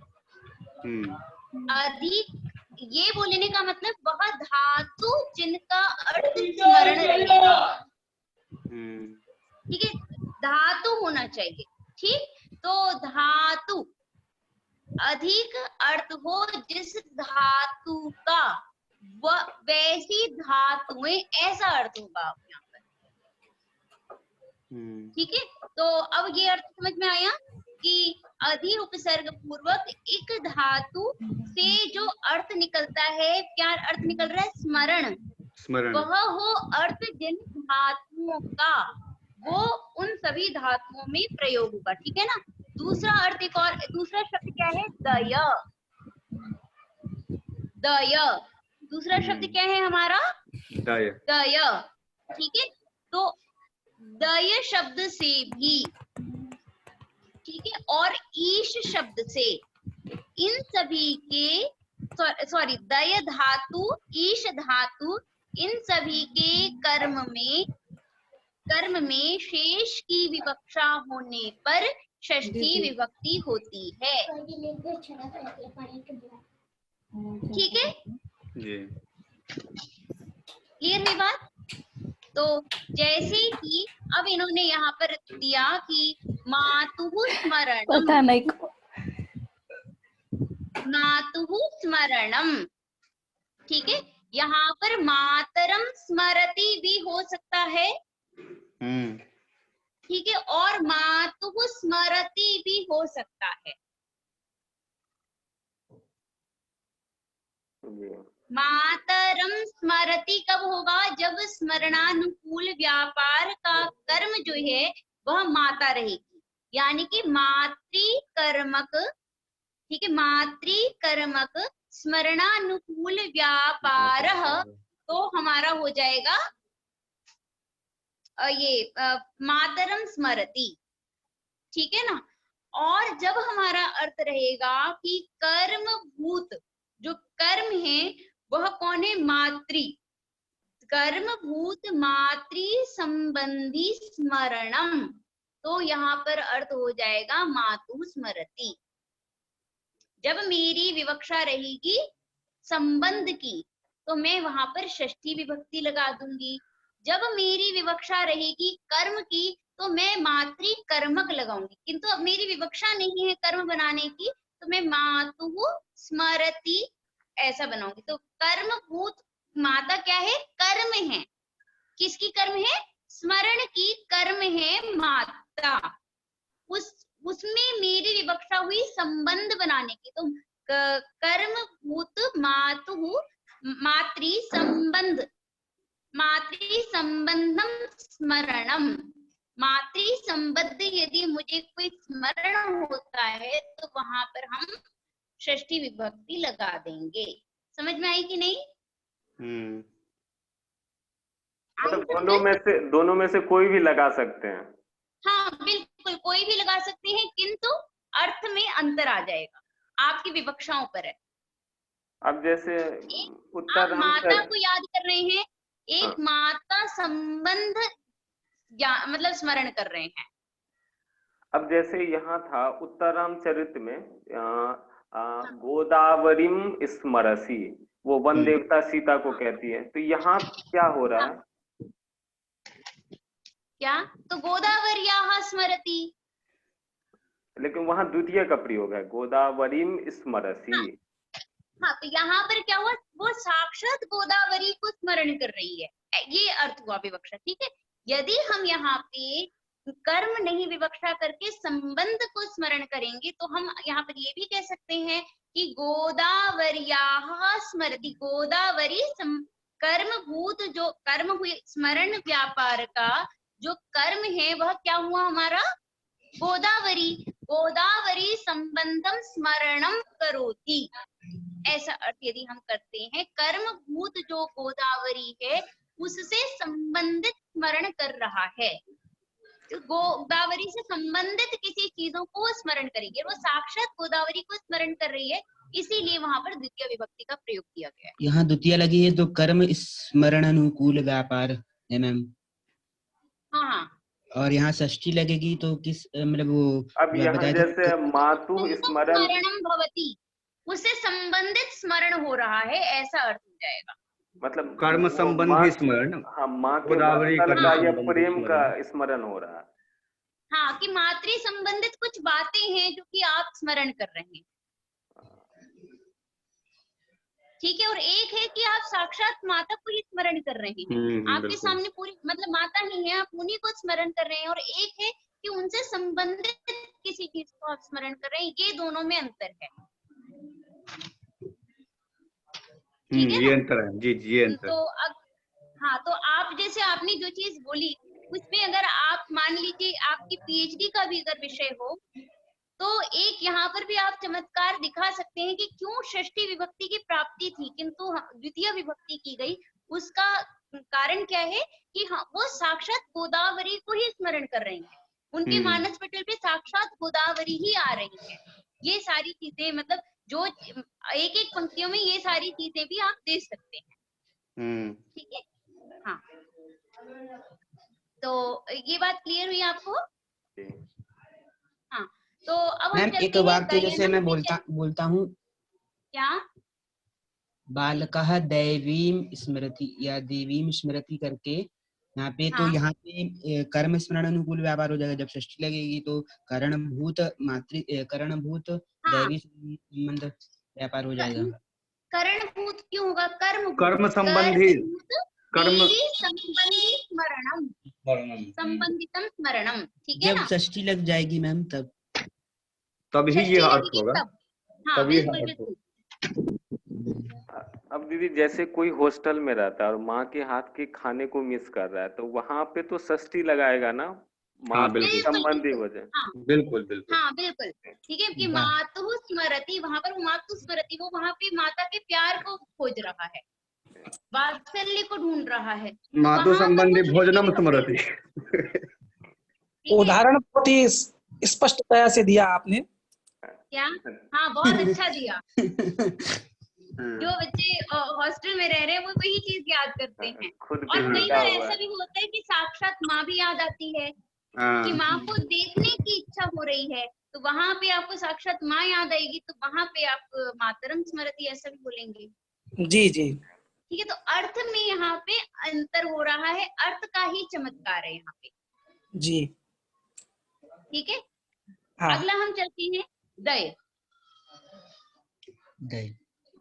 अधिक ये बोलने का मतलब वह धातु जिनका अर्थ स्मरण रहेगा, ठीक है। धातु होना चाहिए, ठीक। तो धातु अधिक अर्थ हो जिस धातु का, वैसी धातुएं, ऐसा अर्थ होगा यहाँ पर, ठीक है। तो अब ये अर्थ समझ में आया कि अधि उपसर्ग पूर्वक एक धातु से जो अर्थ निकलता है, क्या अर्थ निकल रहा है? स्मरण। वह हो अर्थ जिन धातुओं का, वो उन सभी धातुओं में प्रयोग होगा, ठीक है ना। दूसरा अर्थ, एक और दूसरा शब्द क्या है? दय। दय दूसरा शब्द क्या है हमारा? दय। दय, ठीक है। तो दय शब्द से भी, ठीक है, और ईश शब्द से, इन सभी के सॉरी दय धातु, ईश धातु, इन सभी के कर्म में शेष की विवक्षा होने पर षष्ठी विभक्ति होती है। ठीक है, जी क्लियर हुई बात? तो जैसे कि अब इन्होंने यहाँ पर दिया कि मातुः स्मरणम, पता नहीं मातुः स्मरणम, ठीक है, यहाँ पर मातरम स्मरति भी हो सकता है, ठीक है, और मातुः स्मरति भी हो सकता है। मातरम स्मरति कब होगा? जब स्मरणानुकूल व्यापार का कर्म जो है वह माता रहेगी, यानी कि मातृकर्मक, ठीक है, मातृकर्मक स्मरणानुकूल व्यापार, तो हमारा हो जाएगा ये मातरम स्मरति, ठीक है ना। और जब हमारा अर्थ रहेगा कि कर्म भूत, जो कर्म है वह कौन है? मातृ, कर्म भूत मातृ संबंधी स्मरणम, तो यहाँ पर अर्थ हो जाएगा मातु स्मरति। जब मेरी विवक्षा रहेगी संबंध की तो मैं वहां पर षष्ठी विभक्ति लगा दूंगी। जब मेरी विवक्षा रहेगी कर्म की तो मैं मातृ कर्मक लगाऊंगी, किंतु अब मेरी विवक्षा नहीं है कर्म बनाने की तो मैं मातु स्मरति ऐसा बनाऊंगी। तो कर्म भूत माता क्या है? कर्म है। किसकी कर्म है? स्मरण की कर्म है माता। उसमें मेरी विवक्षा हुई संबंध बनाने की, तो कर्म भूत मातु मातृ संबंध, मातृ संबंधम स्मरणम, मातृ संबद्ध यदि मुझे कोई स्मरण होता है तो वहां पर हम षष्ठी विभक्ति लगा देंगे। समझ में आई कि नहीं? मतलब दोनों में से कोई भी लगा सकते हैं। हाँ बिल्कुल, कोई भी लगा सकते हैं, किंतु अर्थ में अंतर आ जाएगा, आपकी विवक्षाओं पर है। अब जैसे आप माता को याद कर रहे हैं, एक माता संबंध मतलब स्मरण कर रहे हैं। अब जैसे यहाँ था उत्तरामचरित में गोदावरीम स्मरसी, वो वन देवता सीता को कहती है, तो यहाँ क्या हो रहा है? क्या? तो गोदावर्याः स्मरति, लेकिन वहां द्वितीय का प्रयोग है, गोदावरीम स्मरसी। हाँ, तो यहाँ पर क्या हुआ? वो साक्षात गोदावरी को स्मरण कर रही है, ये अर्थ हुआ विवक्षा। ठीक है, यदि हम यहाँ पे कर्म नहीं विवक्षा करके संबंध को स्मरण करेंगे तो हम यहाँ पर ये भी कह सकते हैं कि गोदावर्याः स्मरति, गोदावरी कर्म भूत, जो कर्म हुए स्मरण व्यापार का जो कर्म है वह क्या हुआ हमारा? गोदावरी, गोदावरी संबंधम स्मरणम करोति, ऐसा अर्थ यदि हम करते हैं, कर्म भूत जो गोदावरी है उससे संबंधित स्मरण कर रहा है, तो गोदावरी से संबंधित किसी चीजों को स्मरण करेंगे, वो साक्षात गोदावरी को स्मरण कर रही है, इसीलिए वहां पर द्वितीय विभक्ति का प्रयोग किया गया है। यहाँ द्वितीय लगी है तो कर्म स्मरण अनुकूल व्यापार है मैम। हाँ, और यहाँ षष्ठी लगेगी तो किस मतलब वो अब यहाँ जैसे मातु स्मरणम भवति, उससे संबंधित स्मरण हो रहा है, ऐसा अर्थ हो जाएगा। मतलब कर्म संबंधी स्मरण। हाँ, माँ के गोदावरी का या प्रेम का स्मरण हो रहा है। हाँ, कि मातृ संबंधित कुछ बातें हैं जो कि आप स्मरण कर रहे हैं। ठीक है, और एक है कि आप साक्षात माता को ही स्मरण कर रहे हैं, आपके सामने पूरी मतलब माता ही है, आप उन्हीं को स्मरण कर रहे हैं, और एक है कि उनसे संबंधित किसी चीज को आप स्मरण कर रहे हैं, ये दोनों में अंतर है। ठीक है, ये अंतर है जी, ये अंतर। तो अब हाँ, तो आप जैसे आपने जो चीज बोली उसमें अगर आप मान लीजिए आपकी पीएचडी का भी अगर विषय हो तो एक यहाँ पर भी आप चमत्कार दिखा सकते हैं कि क्यों षष्ठी विभक्ति की प्राप्ति थी किंतु द्वितीय विभक्ति की गई। उसका कारण क्या है कि हाँ, वो साक्षात गोदावरी को ही स्मरण कर रहे हैं, उनके मानस पटल पे साक्षात गोदावरी ही आ रही है। ये सारी चीजें मतलब जो एक एक पंक्तियों में ये सारी चीजें भी आप दे सकते हैं। ठीक है, हाँ। तो ये बात क्लियर हुई आपको? हाँ, तो अब हम मैम चलते एक हैं वाक्य जैसे दयनम मैं से बोलता हूँ, क्या? बालकः दैवीं स्मरति या देवीं स्मरति करके, यहाँ पे तो हाँ। यहाँ पे कर्म स्मरण अनुकूल व्यापार हो जाएगा। जब षष्ठी लगेगी तो करणभूत करणभूत हाँ, दैवी संबंध व्यापार हो जाएगा। करणभूत क्यों होगा? कर्म संबंधी, कर्म देवी संबंधी स्मरणम, संबंधितम स्मरणम। ठीक है जब ना? षष्ठी लग जाएगी मैम तब तभी ये षष्ठी अर्थ लगेगी होगा, तब। हाँ, तभी बिल्कुल अर्थ होगा। बिल्कुल। अब दीदी जैसे कोई हॉस्टल में रहता है और माँ के हाथ के खाने को मिस कर रहा है, तो वहां पे तो षष्ठी लगाएगा ना, माँ हाँ से बिल्कुल संबंधी वजह। हाँ बिल्कुल बिल्कुल। हाँ बिल्कुल, ठीक है कि वाह। मातु स्मरति, वहां पर मातु स्मरति, वो वहां पे माता के प्यार को खोज रहा है, वात्सल्य को ढूंढ रहा है, तो मातु वहां पर संबंधी वो भोजनम षष्ठी स्मरति। ठीक है उदाहरण बहुत ही स्पष्टतया से दिया आपने। क्या? हाँ, बहुत अच्छा दिया। जो बच्चे हॉस्टल में रह रहे हैं वो वही चीज याद करते हैं। खुद और भी कई लिखा बार हुआ ऐसा है। भी होता है कि साक्षात माँ भी याद आती है, कि हाँ माँ को देखने की इच्छा हो रही है, तो वहां पे आपको साक्षात माँ याद आएगी, तो वहां पे आप मातरम स्मृति ऐसा भी बोलेंगे। जी जी ठीक है, तो अर्थ में यहाँ पे अंतर हो रहा है, अर्थ का ही चमत्कार है यहाँ पे। जी। ठीक है, हाँ अगला हम चलते हैं दय।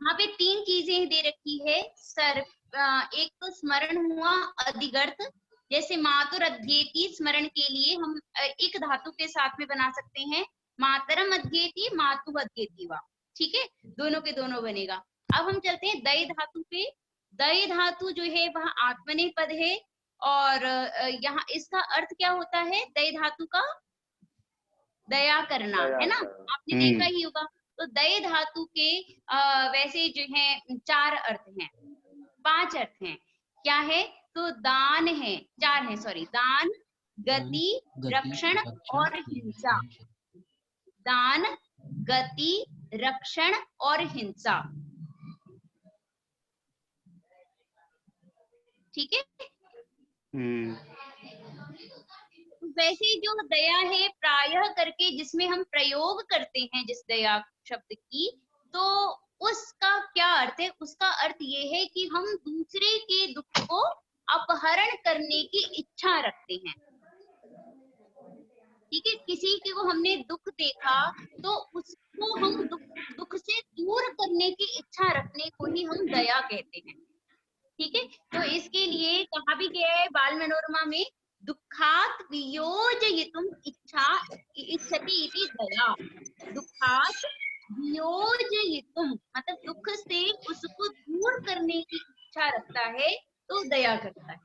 यहाँ पे तीन चीजें दे रखी है सर। एक तो स्मरण हुआ अधिगर्थ, जैसे मातुर अध्येति स्मरण के लिए हम एक धातु के साथ में बना सकते हैं, मातरम अध्येति मातु अध्येति वा। ठीक है, दोनों के दोनों बनेगा। अब हम चलते हैं दय धातु पे। दय धातु जो है वह आत्मनेय पद है, और यहाँ इसका अर्थ क्या होता है दय धातु का? दया करना, है ना? आपने देखा ही होगा। तो दय धातु के वैसे जो है चार अर्थ हैं, पांच अर्थ हैं। क्या है? तो दान है, चार है सॉरी, दान, गति, रक्षण और हिंसा। दान, गति, रक्षण और हिंसा। ठीक है, वैसे जो दया है प्रायः करके जिसमें हम प्रयोग करते हैं जिस दया शब्द की, तो उसका क्या अर्थ है? उसका अर्थ ये है कि हम दूसरे के दुख को अपहरण करने की इच्छा रखते हैं। ठीक है, किसी के को हमने दुख देखा तो उसको हम दुख से दूर करने की इच्छा रखने को ही हम दया कहते हैं। ठीक है, तो इसके लिए कहा भी गया है बाल मनोरमा में, दुखात वियोजयितुम इच्छति इति दया। दुखात वियोजयितुम मतलब दुख से उसको दूर करने की इच्छा रखता है तो दया करता है।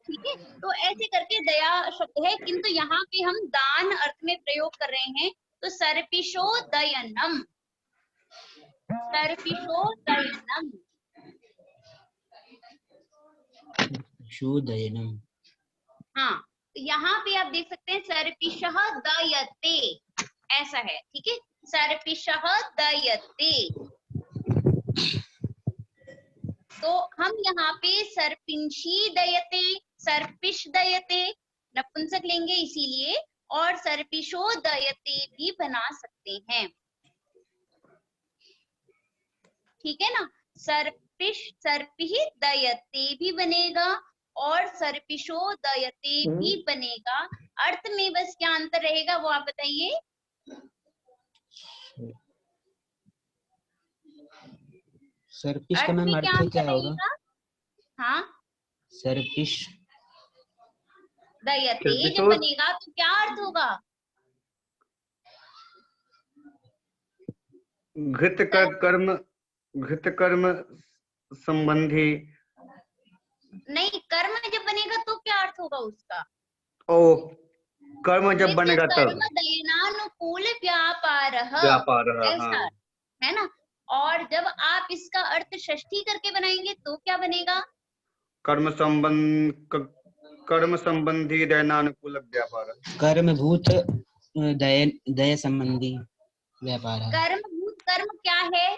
ठीक है, तो ऐसे करके दया शब्द है, किंतु यहाँ पे हम दान अर्थ में प्रयोग कर रहे हैं, तो सर्पिशो दयनम, सर्पिशो दयनम। शोदयनम। हाँ, तो यहाँ पे आप देख सकते हैं सर्पिशः दयते, ऐसा है। ठीक है, सर्पिशः दयते। तो हम यहाँ पे सर्पिंशी दयते, सर्पिश दयते नपुंसक लेंगे इसीलिए, और सर्पिशो दयते भी बना सकते हैं। ठीक है ना, सर्पिश सर्पिः दयते भी बनेगा और सर्पिशो दयते भी बनेगा। अर्थ में बस क्या अंतर रहेगा वो आप बताइए। सर्पिश का अर्थ मैम में अर्थ क्या क्या अंतर होगा? रहेगा? हाँ, सर्पिश दयते जब बनेगा तो क्या अर्थ होगा? घृत कर्म संबंधी। नहीं, कर्म जब बनेगा तो क्या अर्थ होगा उसका? ओ, कर्म जब बनेगा तब कर्म दयनानुकूल व्यापार, हाँ। है ना? और जब आप इसका अर्थ षष्ठी करके बनाएंगे तो क्या बनेगा? कर्म संबंधी दयनानुकूल व्यापार। कर्मभूत दय दय संबंधी व्यापार है। कर्मभूत कर्म क्या है?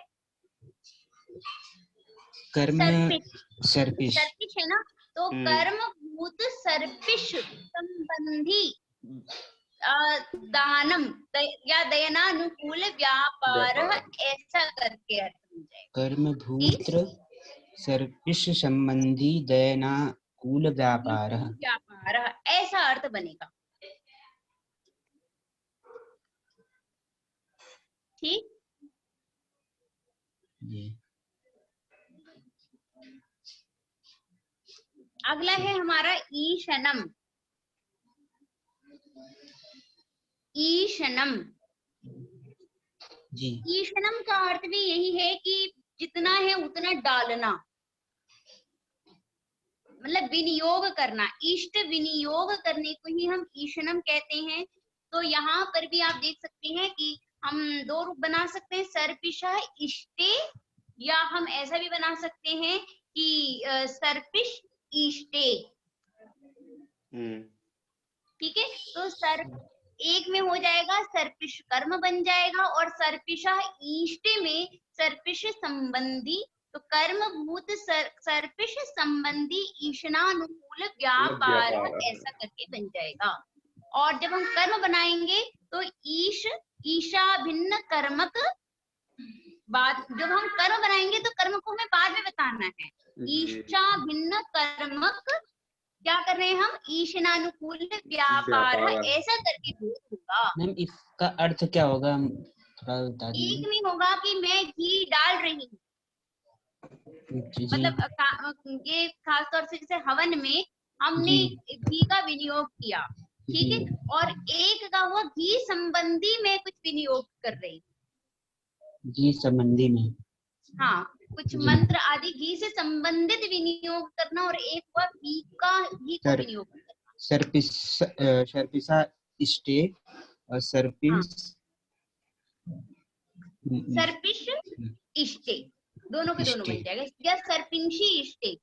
कर्म सर्पिश सर्पिश है ना, तो कर्मभूत सर्पिश संबंधी दानम या दयनानुकूल व्यापार, ऐसा करके अर्थ बन जाएगा। कर्मभूत सर्पिश संबंधी दयनानुकूल व्यापार, ऐसा अर्थ बनेगा। ठीक, अगला है हमारा ईशनम। ईशनम जी। ईशनम का अर्थ भी यही है कि जितना है उतना डालना, मतलब विनियोग करना, इष्ट विनियोग करने को ही हम ईशनम कहते हैं। तो यहाँ पर भी आप देख सकते हैं कि हम दो रूप बना सकते हैं, सर्पिशा इष्टे, या हम ऐसा भी बना सकते हैं कि सर्पिश इष्टे। ठीक है, तो एक में हो जाएगा सर्पिश कर्म बन जाएगा, और सर्पिशा इष्टे में सर्पिश संबंधी, तो कर्मभूत सर्पिश संबंधी ईशनानुकूल व्यापार, ऐसा करके बन जाएगा। और जब हम कर्म बनाएंगे तो ईशा भिन्न कर्मक, बाद जब हम कर्म बनाएंगे तो कर्म को हमें बाद में बताना है। ईशा भिन्न कर्मक क्या कर रहे हैं हम? ईशनानुकूल व्यापार, ऐसा करके होगा। मैम इसका अर्थ क्या होगा, थोड़ा बता दीजिए। एक में होगा कि मैं घी डाल रही हूँ, मतलब ये खास तौर से जैसे हवन में हमने घी का विनियोग किया, ठीक है, और एक का हुआ घी संबंधी मैं कुछ विनियोग कर रही हूँ, घी संबंधी में, हाँ, कुछ मंत्र आदि घी से संबंधित विनियोग करना, और एक हुआ घी को विनियोग करना। सर्पिशा इष्टे और सर्पिश, सर्पिश इष्टे, दोनों के दोनों बन जाएगा, या सर्पिंशी इष्टे।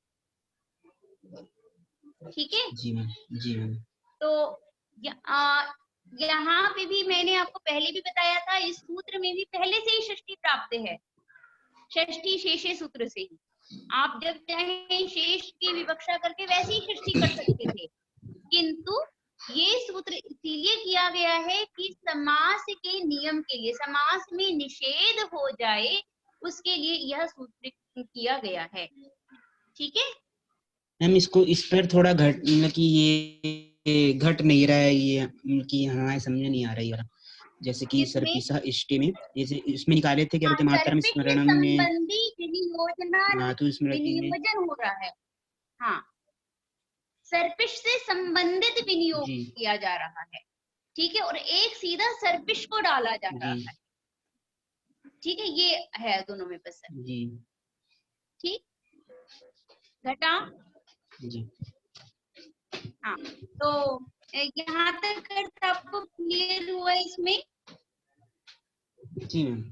ठीक है जी मैम, जी मैम। तो यहाँ पे भी मैंने आपको पहले भी बताया था, इस सूत्र में भी पहले से ही षष्ठी प्राप्त है, षष्ठी शेषे सूत्र से ही। आप जब चाहे शेष की विवक्षा करके वैसे ही षष्ठी कर सकते थे, किंतु ये सूत्र इसीलिए किया गया है कि समास के नियम के लिए, समास में निषेध हो जाए, उसके लिए यह सूत्र किया गया है। ठीक है मैम, इसको इस पर थोड़ा मतलब कि ये घट नहीं रहा है, ये कि हमारे समझ नहीं आ रही है। जैसे कि सर्पिशा इष्टे में, जैसे इसमें निकाले थे क्या बोलते, मातरम स्मरणम में विनियोजन तो स्मृति में हो रहा है। हाँ, सर्पिश से संबंधित विनियोग किया जा रहा है, ठीक है, और एक सीधा सर्पिश को डाला जा रहा है। ठीक है, ये है दोनों में बस जी। ठीक, घटा जी। हाँ, तो यहाँ तक आपको क्लियर हुआ, इसमें जी मैम,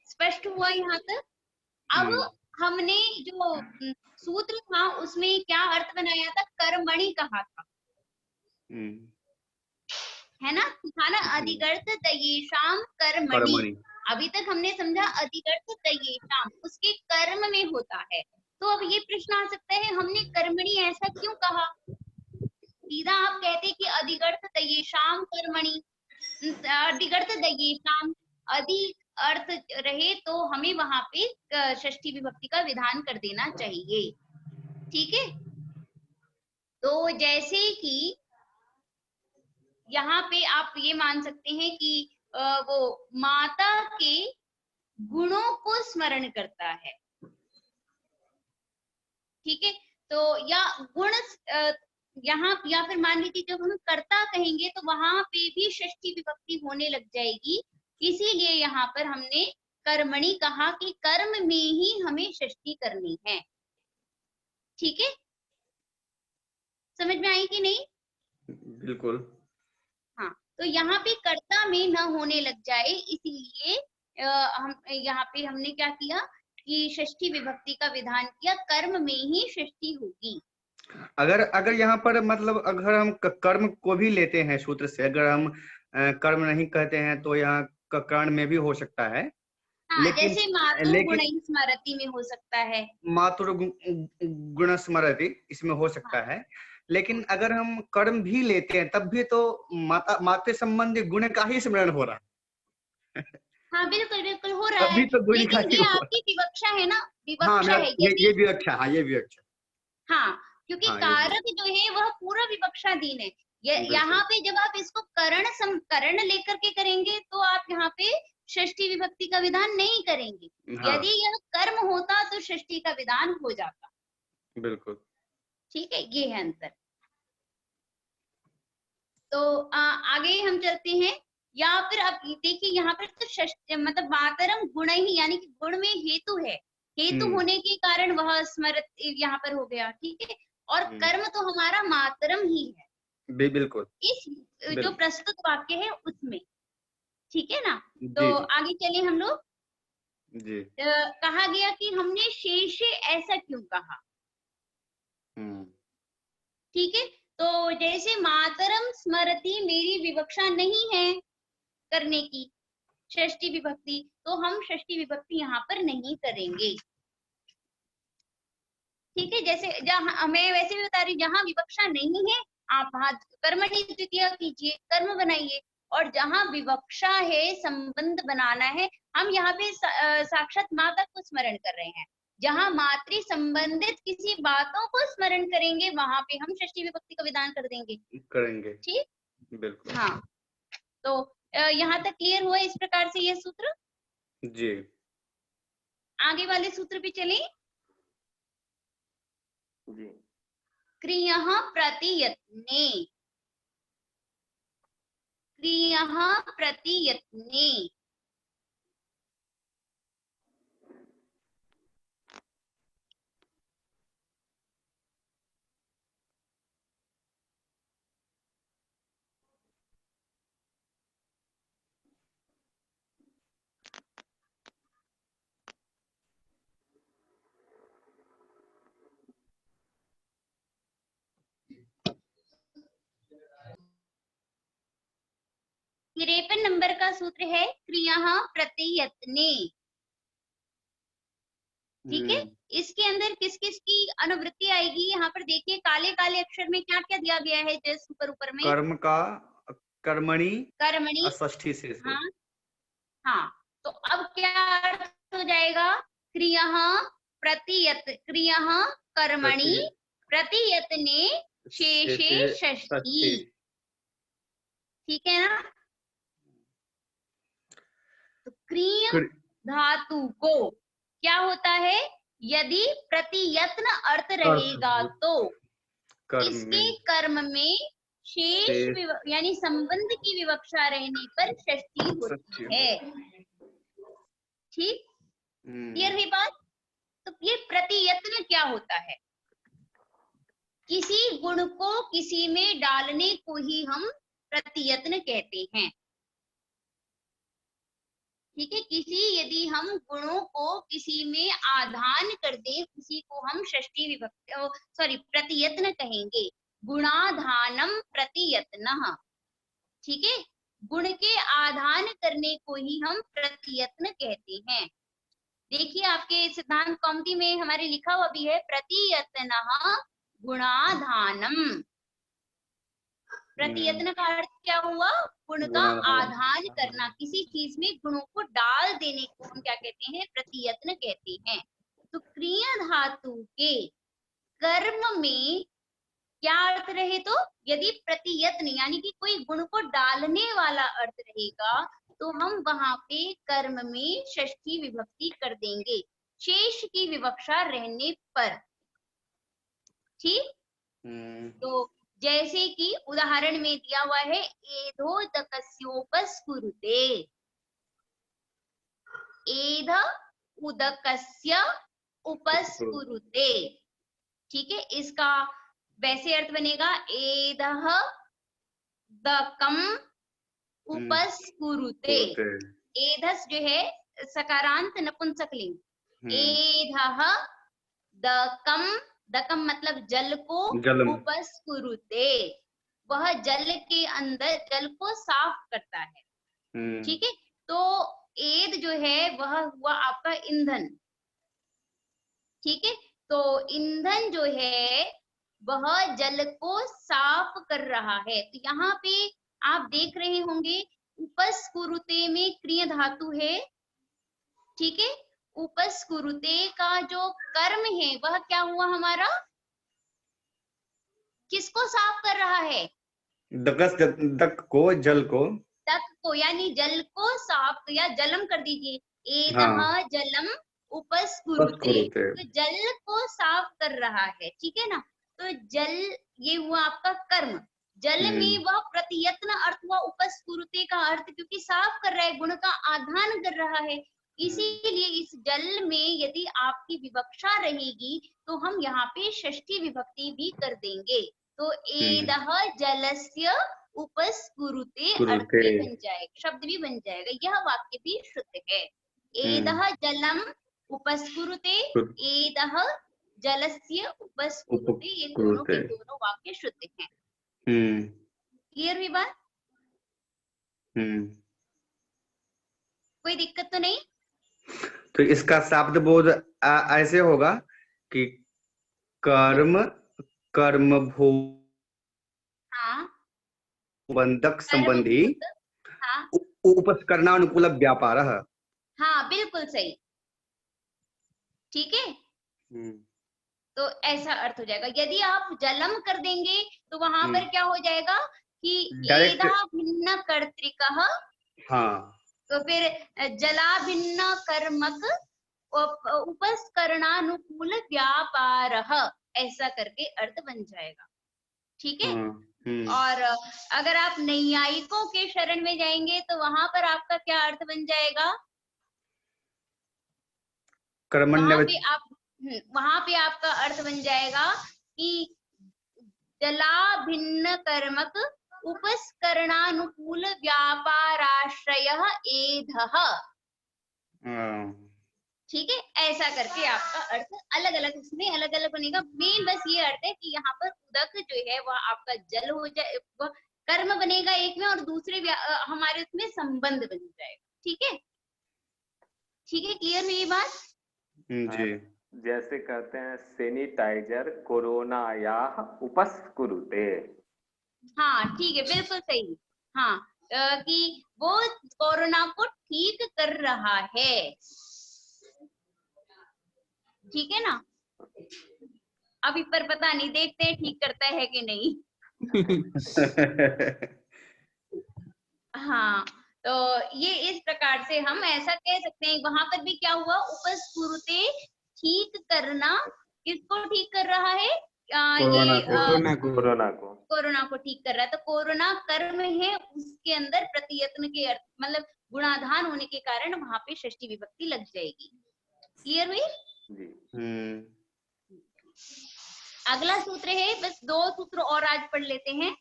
स्पष्ट हुआ यहाँ तक। अब हमने जो सूत्र था उसमें क्या अर्थ बनाया था, कर्मणि कहा था, है ना, था ना, अधिगर्थ दयेशाम कर्मणि। अभी तक हमने समझा अधिगर्थ दयेशाम उसके कर्म में होता है। तो अब ये प्रश्न आ सकता है, हमने कर्मणि ऐसा क्यों कहा? सीधा आप कहते कि अधिगर्थ दयेशाम कर्मणि, अधिगर्थ दयेशाम, अधिक अर्थ रहे तो हमें वहां पे षष्ठी विभक्ति का विधान कर देना चाहिए। ठीक है, तो जैसे कि यहाँ पे आप ये मान सकते हैं कि वो माता के गुणों को स्मरण करता है। ठीक है, तो या गुण यहाँ, या फिर मान लीजिए जब हम कर्ता कहेंगे तो वहां पे भी षष्ठी विभक्ति होने लग जाएगी, इसीलिए यहाँ पर हमने कर्मणि कहा कि कर्म में ही हमें षष्ठी करनी है। ठीक है, समझ में आई कि नहीं? बिल्कुल। हाँ, तो यहाँ पे कर्ता में न होने लग जाए, इसीलिए हम यहाँ पे हमने क्या किया कि षष्ठी विभक्ति का विधान किया, कर्म में ही षष्ठी होगी। अगर अगर यहाँ पर मतलब अगर हम कर्म को भी लेते हैं सूत्र से, अगर हम कर्म नहीं कहते हैं तो यहाँ कर्ण में भी हो सकता है। हाँ, लेकिन जैसे मातु गुण स्मृति में हो सकता है, मातृ गुण स्मृति इसमें हो सकता है। लेकिन अगर हम कर्म भी लेते हैं तब भी तो मातृ संबंधी गुण का ही स्मरण हो रहा है। हाँ बिल्कुल बिल्कुल हो रहा है, तभी तो गुण का लेकिन ही ये हुआ। आपकी विवक्षा है ना, हाँ विवक्षा है। ये भी अच्छा, हाँ ये भी अच्छा। हाँ, क्योंकि हाँ, कारक जो है वह पूरा विवक्षाधीन है। यहाँ पे जब आप इसको करण लेकर के करेंगे तो आप यहाँ पे षष्ठी विभक्ति का विधान नहीं करेंगे। हाँ, यदि यह कर्म होता तो षष्ठी का विधान हो जाता। बिल्कुल। ठीक है, ये है अंतर। तो आगे हम चलते हैं। या फिर अब देखिए यहाँ पर तो षष्ठी मतलब मातरम गुण ही, यानी कि गुण में हेतु है, हेतु होने के कारण वह स्मृत यहाँ पर हो गया। ठीक है, और कर्म तो हमारा मातरम ही है बिल्कुल इस जो प्रस्तुत वाक्य है उसमें। ठीक है ना, तो जी, आगे चले हम लोग। जी। कहा गया कि हमने शेषे ऐसा क्यों कहा। ठीक है, तो जैसे मातरम स्मृति मेरी विवक्षा नहीं है करने की षष्ठी विभक्ति, तो हम षष्ठी विभक्ति यहाँ पर नहीं करेंगे। ठीक है, जैसे जहाँ मैं वैसे भी बता रही, जहाँ विवक्षा नहीं है आप कर्मणि द्वितीया कीजिए, कर्म बनाइए, और जहाँ विवक्षा है संबंध बनाना है, हम यहाँ पे साक्षात माता को स्मरण कर रहे हैं। जहाँ मातृ संबंधित किसी बातों को स्मरण करेंगे वहां पे हम षष्ठी विभक्ति का विधान कर देंगे। ठीक, बिल्कुल। हाँ, तो यहाँ तक क्लियर हुआ इस प्रकार से यह सूत्र। जी, आगे वाले सूत्र पे चलें। जी, क्रियः प्रतियत्ने, क्रियः प्रतियत्ने। तिरेपन नंबर का सूत्र है क्रियः प्रतियत्ने। ठीक है, इसके अंदर किस किस की अनुवृत्ति आएगी, यहाँ पर देखिए काले काले अक्षर में क्या क्या दिया गया है, जैसे ऊपर में कर्म का कर्मणि कर्मणि। षष्ठी से। हाँ हाँ, तो अब क्या अर्थ हो जाएगा, क्रियः प्रतियत, क्रियः कर्मणि प्रतियत्ने शेषे षष्ठी। ठीक है ना, तो क्रिय धातु को क्या होता है, यदि प्रतियत्न अर्थ रहेगा तो इसके कर्म में शेष यानी संबंध की विवक्षा रहने पर षष्ठी होती है। ठीक, क्लियर हुई बात। तो ये प्रतियत्न क्या होता है, किसी गुण को किसी में डालने को ही हम प्रतियत्न कहते हैं। ठीक है, किसी यदि हम गुणों को किसी में आधान कर दें उसी को हम षष्ठी विभक्ति प्रतियत्न कहेंगे। गुणाधानम प्रतियत्न। ठीक है, गुण के आधान करने को ही हम प्रतियत्न कहते हैं। देखिए आपके सिद्धांत कौमुदी में हमारे लिखा हुआ भी है, प्रतियत्न गुणाधानम। प्रतियत्न का अर्थ क्या हुआ, गुण का आधान करना, किसी चीज में गुणों को डाल देने को हम क्या कहते हैं, प्रतियत्न कहते हैं। तो क्रिय धातु के कर्म में क्या अर्थ रहे, तो यदि प्रतियत्न यानी कि कोई गुण को डालने वाला अर्थ रहेगा तो हम वहां पे कर्म में षष्ठी विभक्ति कर देंगे शेष की विवक्षा रहने पर। ठीक, तो जैसे कि उदाहरण में दिया हुआ है, एधोदकस्योपस्कुरुते, एध उदकस्य उपस्कुरुते। ठीक है, इसका वैसे अर्थ बनेगा एधः दकम उपस्कुरुते। एधस जो है सकारांत नपुंसकलिंग, एधः दकम दकम मतलब जल को, जलम। उपस्कुरुते वह जल के अंदर जल को साफ करता है। ठीक है, तो एद जो है वह हुआ आपका ईंधन। ठीक है, तो ईंधन जो है वह जल को साफ कर रहा है। तो यहाँ पे आप देख रहे होंगे उपस्कुरुते में क्रिया धातु है। ठीक है, उपस्कुरुते का जो कर्म है वह क्या हुआ हमारा, किसको साफ कर रहा है, दक को, जल को, तक को, यानी जल को साफ, या जलम कर दीजिए, हाँ। जलम उपस्कुरुते, उपस्कुरुते। तो जल को साफ कर रहा है। ठीक है ना, तो जल ये हुआ आपका कर्म। जल में वह प्रत्यत्न अर्थ हुआ उपस्कुरुते का अर्थ, क्योंकि साफ कर रहा है, गुण का आधान कर रहा है। इसीलिए इस जल में यदि आपकी विवक्षा रहेगी तो हम यहाँ पे षष्ठी विभक्ति भी कर देंगे। तो एदह जलस्य उपस्कुरुते अर्थ भी बन जाएगा, शब्द भी बन जाएगा, यह वाक्य भी शुद्ध है। एदह जलम उपस्कुरुते, एदह जलस्य उपस्कुरुते, ये दोनों के दोनों वाक्य शुद्ध हैं। क्लियर हुई बात? कोई दिक्कत तो नहीं? तो इसका शाब्द बोध ऐसे होगा कि कर्म कर्म भू हाँ, बंधक संबंधी हाँ उपस्करणानुकूल व्यापार। हाँ, बिल्कुल सही। ठीक है, तो ऐसा अर्थ हो जाएगा। यदि आप जलम कर देंगे तो वहां पर क्या हो जाएगा कि एदा भिन्न कर्तृकः, हाँ, तो फिर जला भिन्न कर्मक उपस्करणानुकूल व्यापारः, ऐसा करके अर्थ बन जाएगा। ठीक है, और अगर आप नैयायिकों के शरण में जाएंगे तो वहां पर आपका क्या अर्थ बन जाएगा, वहां पे आपका अर्थ बन जाएगा कि जला भिन्न कर्मक उपस्करणानुकूल व्यापाराश्रयः एधः। ठीक है, ऐसा करके आपका अर्थ अलग अलग, इसमें अलग अलग बनेगा। मेन बस ये अर्थ है कि यहाँ पर उदक जो है वह आपका जल हो जाए, वह कर्म बनेगा एक में, और दूसरे हमारे उसमें संबंध बन जाएगा। ठीक है, ठीक है, क्लियर हुई बात? जी। जैसे कहते हैं सैनिटाइजर कोरोनायाः उपस्कुरुते। हाँ ठीक है, बिल्कुल सही। हाँ, कि वो कोरोना को ठीक कर रहा है। ठीक है ना, अभी पर पता नहीं, देखते हैं ठीक करता है कि नहीं। हाँ, तो ये इस प्रकार से हम ऐसा कह सकते हैं। वहां पर भी क्या हुआ, उपस्फुरते ठीक करना, किसको ठीक कर रहा है, कोरोना को ठीक कर रहा है। तो कोरोना कर्म है, उसके अंदर प्रतियत्न के अर्थ मतलब गुणाधान होने के कारण वहां पे षष्ठी विभक्ति लग जाएगी। क्लियर हुई? अगला सूत्र है, बस 2 सूत्र और आज पढ़ लेते हैं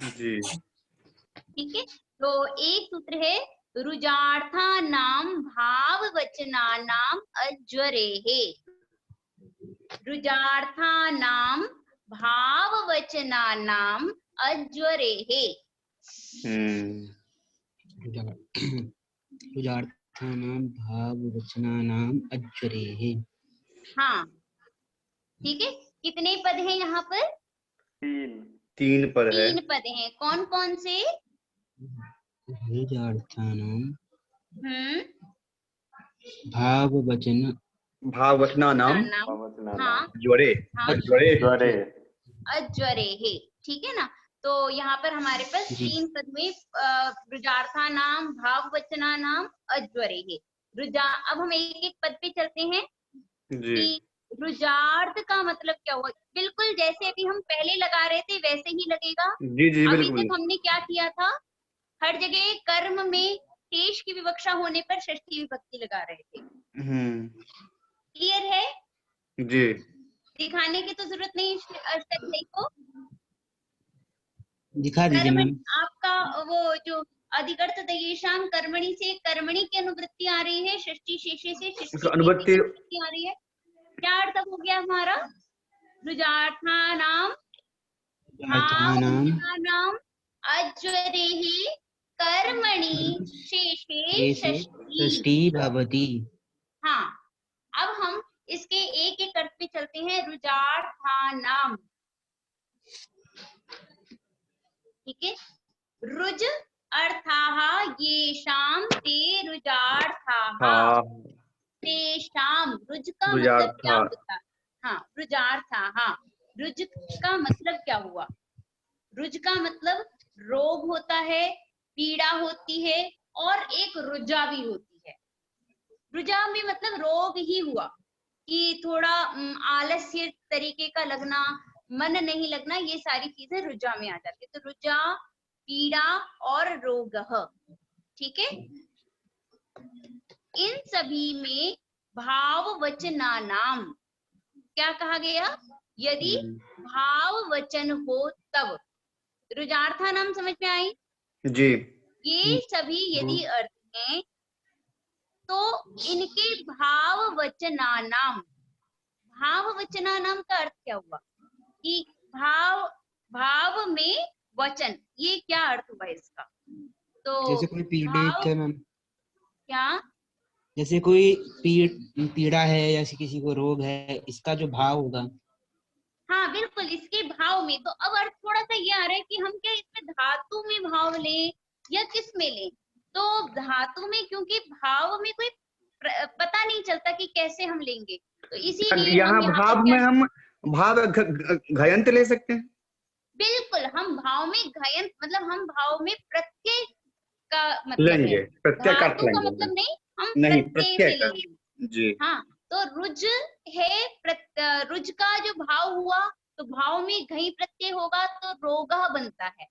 जी। ठीक है, तो एक सूत्र है रुजार्थानाम भाववचनानाम अज्वरेः। रुजार्थानाम भाववचनानाम अज्वरेः। रुजार्थानां भाववचनानां अज्वरेः। हाँ ठीक है, कितने पद हैं यहाँ पर? 3 पद है। 3 पद हैं। कौन कौन से? रुजार्थानां भाववचनानां ज्वरे अज्वरेः। ठीक है ना, तो यहाँ पर हमारे पास 3 पद में रुजार्थानाम भाववचनानाम अज्वरेः। अब हम एक एक पद पे चलते हैं कि रुजार्थ का मतलब क्या हुआ। बिल्कुल जैसे अभी हम पहले लगा रहे थे वैसे ही लगेगा। जी अभी तक हमने क्या किया था, हर जगह कर्म में शेष की विवक्षा होने पर षष्ठी विभक्ति लगा रहे थे। क्लियर है? जी। दिखाने की तो जरूरत नहीं को दिखा दीजिए मैम। आपका वो जो अधिकर्त दयेशाम कर्मणि से कर्मणि की अनुवृत्ति आ रही है, षष्ठी शेषे से षष्ठी अनुवृत्ति आ रही है। क्या अर्थ हो गया हमारा? रुजार्थानाम अर्थानाम अज्वरेः कर्मणि शेषे शेषे षष्ठी। षष्ठी भवति। हाँ, अब हम इसके एक एक अर्थ पे चलते हैं। रुजार्थानाम, ठीक है। रुज अर्थाः येषाम ते रुजार्थाः। तेषाम, रुज का मतलब क्या होता है? हाँ, रुजार्थाः। रुज का मतलब क्या हुआ? रुज का मतलब रोग होता है, पीड़ा होती है, और एक रुजा भी होती है। रुजा भी मतलब रोग ही हुआ कि थोड़ा आलस्य तरीके का लगना, मन नहीं लगना, ये सारी चीजें रुजा में आ जाती है। तो रुजा, पीड़ा और रोग, ठीक है। इन सभी में भाववचनानाम क्या कहा गया? यदि भाव वचन हो तब। रुजार्थानाम समझ में आई जी। ये सभी यदि अर्थ हैं तो इनके भाववचनानाम, भाववचनानाम का अर्थ क्या हुआ कि भाव में वचन, ये क्या अर्थ हुआ इसका? तो जैसे कोई पीड़ित है मैम, क्या? जैसे कोई पीड़ा है या किसी को रोग है, इसका जो भाव होगा। हाँ बिल्कुल, इसके भाव में। तो अब अर्थ थोड़ा सा ये आ रहा है कि हम क्या इसमें धातु में भाव लें या किस में लें? तो धातु में, क्योंकि भाव में कोई पता नहीं चलता कि कैसे हम लेंगे, तो इसीलिए यहाँ भाव में हम भाव घयंत ले सकते हैं। बिल्कुल, हम भाव में घयंत मतलब हम भाव में प्रत्यय का मतलब लेंगे, प्रत्यय का धातु का मतलब नहीं, हम नहीं, प्रत्यय में लेंगे जी। हाँ, तो रुज है, रुज का जो भाव हुआ तो भाव में घई प्रत्यय होगा तो रोगा बनता है।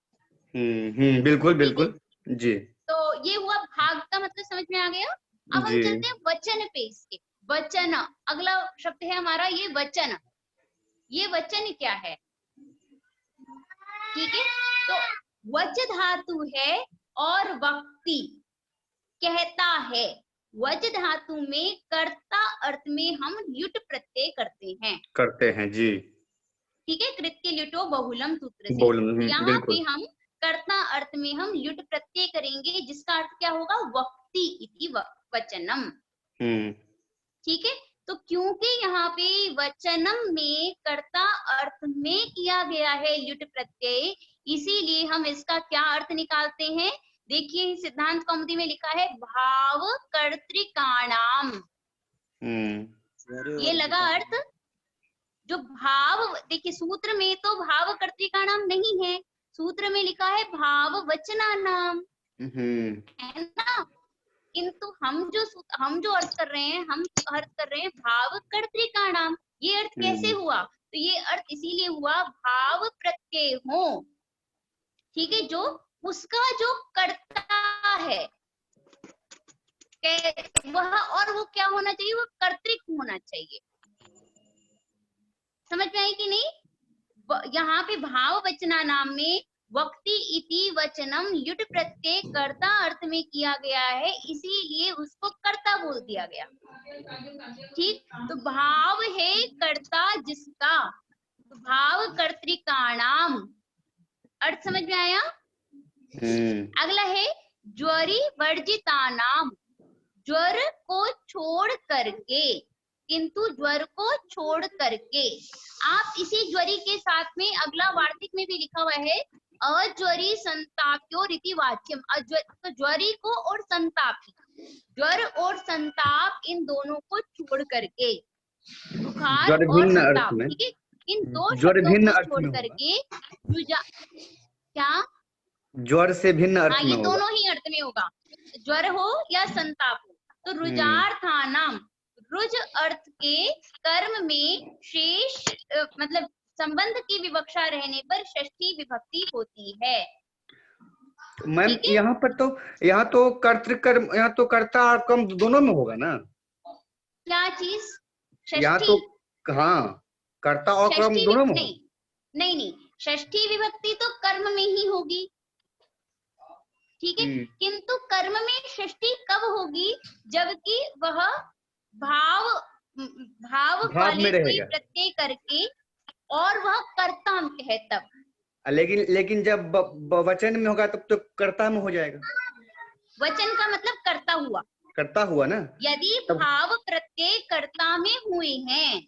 बिल्कुल बिल्कुल जी। तो ये हुआ भाग का मतलब, समझ में आ गया। अब हम चलते हैं वचन पे। इसके वचन, अगला शब्द है हमारा ये वचन। ये वचन क्या है? ठीक है, तो वच धातु है और वक्ति कहता है। वच धातु में कर्ता अर्थ में हम ल्युट प्रत्यय करते हैं जी। ठीक है, कृत्य ल्युटो बहुलम सूत्र से। यहाँ पे हम कर्ता अर्थ में हम ल्युट प्रत्यय करेंगे, जिसका अर्थ क्या होगा? वक्ति इति वचनम। ठीक है, तो क्योंकि यहाँ पे वचनम में कर्ता अर्थ में किया गया है ल्युट प्रत्यय, इसीलिए हम इसका क्या अर्थ निकालते हैं? देखिए सिद्धांत कौमुदी में लिखा है भाव कर्तृकाणाम। ये लगा अर्थ। जो भाव, देखिए सूत्र में तो भाव कर्तृकाणाम नहीं है, सूत्र में लिखा है भाव वचनानाम, है ना। किंतु हम जो अर्थ कर रहे हैं, हम अर्थ कर रहे हैं भाव कर्तृकाणाम। ये अर्थ कैसे हुआ? तो ये अर्थ इसीलिए हुआ भाव प्रत्यय हो, ठीक है, जो उसका जो कर्ता है वह, और वो क्या होना चाहिए? वो कर्तृक होना चाहिए। समझ में आई कि नहीं? यहाँ पे भाव वचना नाम में वक्ति इति वचनम ल्युट प्रत्यय कर्ता अर्थ में किया गया है, इसीलिए उसको कर्ता बोल दिया गया। ठीक, तो भाव है कर्ता जिसका, तो भाव कर्तृकाणाम। अर्थ समझ में आया? अगला है ज्वरी वर्जितानाम। ज्वर को छोड़ करके, किंतु ज्वर को छोड़ करके। आप इसी ज्वरी के साथ में अगला वार्तिक में भी लिखा हुआ है अज्वरी संताप्यो रीति वाच्यम। तो ज्वरी को और संतापी, ज्वर और संताप इन दोनों को छोड़ करके, बुखार और संताप, ठीक है, इन दो शब्दों को छोड़ करके क्या ज्वर से भिन्न अर्थ में ये दोनों ही अर्थ में होगा, ज्वर हो या संताप हो। तो रुजार्थानाम, रुज अर्थ के कर्म में शेष मतलब संबंध की विवक्षा रहने पर षष्ठी विभक्ति होती है। मैम यहाँ पर तो, यहाँ तो कर्तृकर्म, यहाँ तो कर्ता और कर्म दोनों में होगा ना? क्या चीज? यहाँ तो हाँ, कर्ता और कर्म दोनों में। नहीं, षष्ठी विभक्ति तो कर्म में ही होगी, ठीक है, किंतु कर्म में षष्ठी कब होगी? जबकि वह भाव वाले कोई प्रत्यय करके और वह कर्ता है तब। लेकिन जब वचन में होगा तब तो कर्ता में हो जाएगा। वचन का मतलब कर्ता हुआ, कर्ता हुआ ना। यदि भाव प्रत्यय कर्ता में हुए हैं,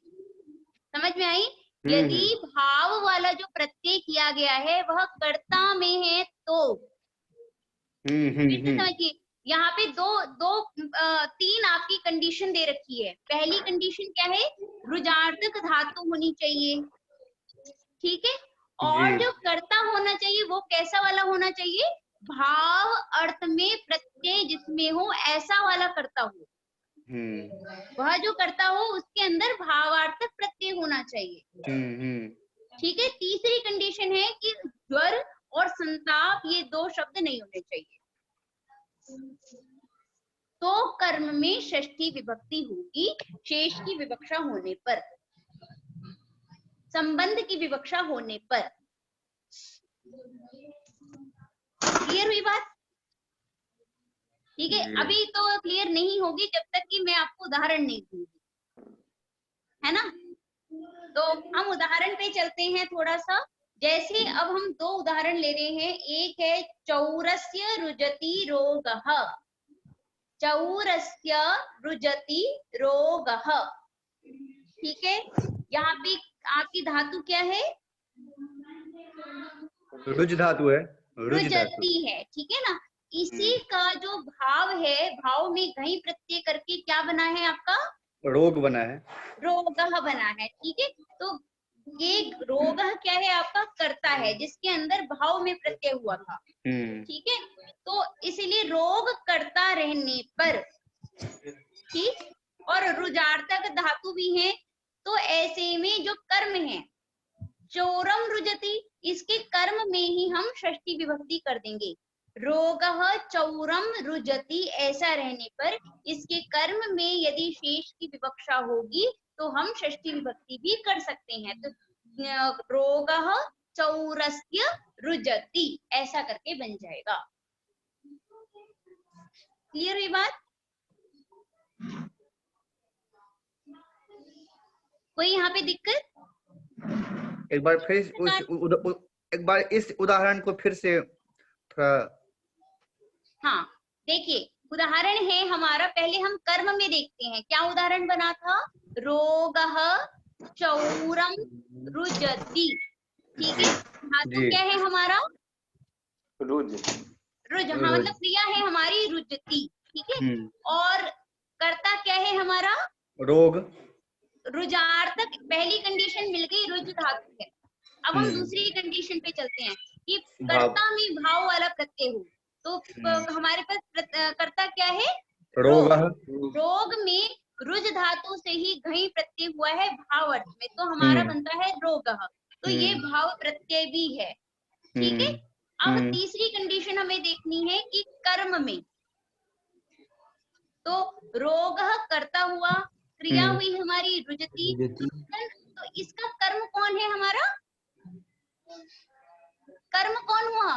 समझ में आई? यदि भाव वाला जो प्रत्यय किया गया है वह कर्ता में है तो समझिए, यहाँ पे तीन आपकी कंडीशन दे रखी है। पहली कंडीशन क्या है? रुजार्थक धातु होनी चाहिए, ठीक है। और जो कर्ता होना चाहिए वो कैसा वाला होना चाहिए? भाव अर्थ में प्रत्यय जिसमें हो ऐसा वाला कर्ता हो। वह जो कर्ता हो उसके अंदर भावार्थक प्रत्यय होना चाहिए, ठीक है। तीसरी कंडीशन है कि ज्वर और संताप ये दो शब्द नहीं होने चाहिए, तो कर्म में षष्ठी विभक्ति होगी शेष की विवक्षा होने पर, संबंध की विवक्षा होने पर। क्लियर हुई बात? ठीक है। अभी तो क्लियर नहीं होगी जब तक कि मैं आपको उदाहरण नहीं दूंगी, है ना। तो हम उदाहरण पे चलते हैं थोड़ा सा। जैसे अब हम दो उदाहरण ले रहे हैं। एक है चौरस्य रुजति रोगः, चौरस्य रुजति रोगः, ठीक है। यहाँ पे आपकी धातु क्या है? रुज धातु है, रुजति है, ठीक है ना। इसी का जो भाव है, भाव में घई प्रत्यय करके क्या बना है आपका? रोग बना है, रोगः बना है, ठीक है। तो एक रोगः क्या है आपका? कर्ता है जिसके अंदर भाव में प्रत्यय हुआ था, ठीक है। तो इसलिए रोग कर्ता रहने पर, ठीक, और रुजार्थक धातु भी है, तो ऐसे में जो कर्म है चोरम रुजति, इसके कर्म में ही हम षष्ठी विभक्ति कर देंगे। रोगः चौरम रुजति ऐसा रहने पर इसके कर्म में यदि शेष की विवक्षा होगी तो हम षष्ठी विभक्ति भी कर सकते हैं। तो रोगः चौरस्य रुजति ऐसा करके बन जाएगा। क्लियर हुई बात? कोई यहाँ पे दिक्कत? एक बार फिर एक बार इस उदाहरण को फिर से थोड़ा। हाँ देखिए, उदाहरण है हमारा, पहले हम कर्म में देखते हैं क्या उदाहरण बना था। रोगः चौरम रुजति, ठीक है। धातु क्या है हमारा? रुज। रुज, हाँ मतलब क्रिया है हमारी रुजति, ठीक है। और कर्ता क्या है हमारा? रोग। रुजार्थक पहली कंडीशन मिल गई, रुज धातु है। अब हम दूसरी कंडीशन पे चलते हैं कि कर्ता में भाव वाला प्रत्यय हो, तो हमारे पास कर्ता क्या है? रोग। रोग में रुज धातु से ही घई प्रत्यय हुआ है भाव अर्थ में, तो हमारा बनता है रोगः। तो ये भाव प्रत्यय भी है, ठीक है। अब तीसरी कंडीशन हमें देखनी है कि कर्म में, तो रोगः कर्ता हुआ, क्रिया हुई हमारी रुजति, तो इसका कर्म कौन है हमारा? कर्म कौन हुआ?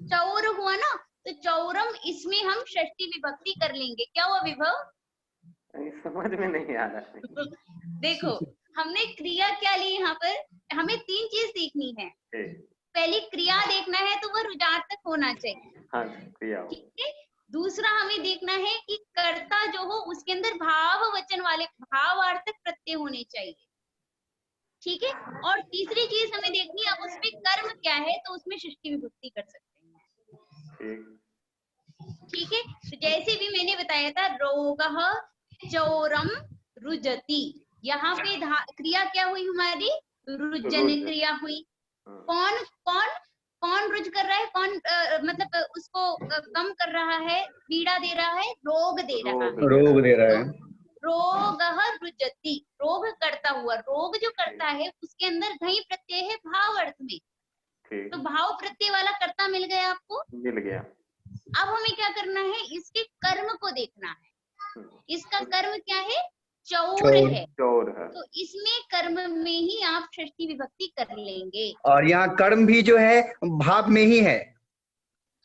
चौर हुआ ना। तो चौरम, इसमें हम षष्ठी विभक्ति कर लेंगे। क्या हुआ विभव? समझ में नहीं आ रहा। देखो हमने क्रिया क्या ली यहाँ पर, हमें तीन चीज देखनी है। पहली क्रिया देखना है तो वह रुजार्थक होना चाहिए, हाँ, क्रिया, ठीक है। दूसरा हमें देखना है कि कर्ता जो हो उसके अंदर भाव वचन वाले भावार्थक प्रत्यय होने चाहिए, ठीक है। और तीसरी चीज हमें देखनी है अब उसमें कर्म क्या है, तो उसमें षष्ठी विभक्ति कर सकते हैं, ठीक है। तो जैसे भी मैंने बताया था, रोगः चौरम रुजति, यहाँ पे क्रिया क्या हुई हमारी? रुजन क्रिया हुई। कौन कौन कौन रुज कर रहा है? कौन मतलब उसको कम कर रहा है, पीड़ा दे रहा है? रोग दे रहा है, रोग दे रहा है। रोगः रुजति, रोग करता हुआ, रोग जो करता है उसके अंदर घई प्रत्यय है भाव अर्थ में, तो भाव प्रत्यय वाला कर्ता मिल गया आपको? मिल गया। अब हमें क्या करना है? इसके कर्म को देखना है। इसका कर्म क्या है? चौर है, चौर है। तो इसमें कर्म में ही आप षष्ठी विभक्ति कर लेंगे। और यहाँ कर्म भी जो है भाव में ही है।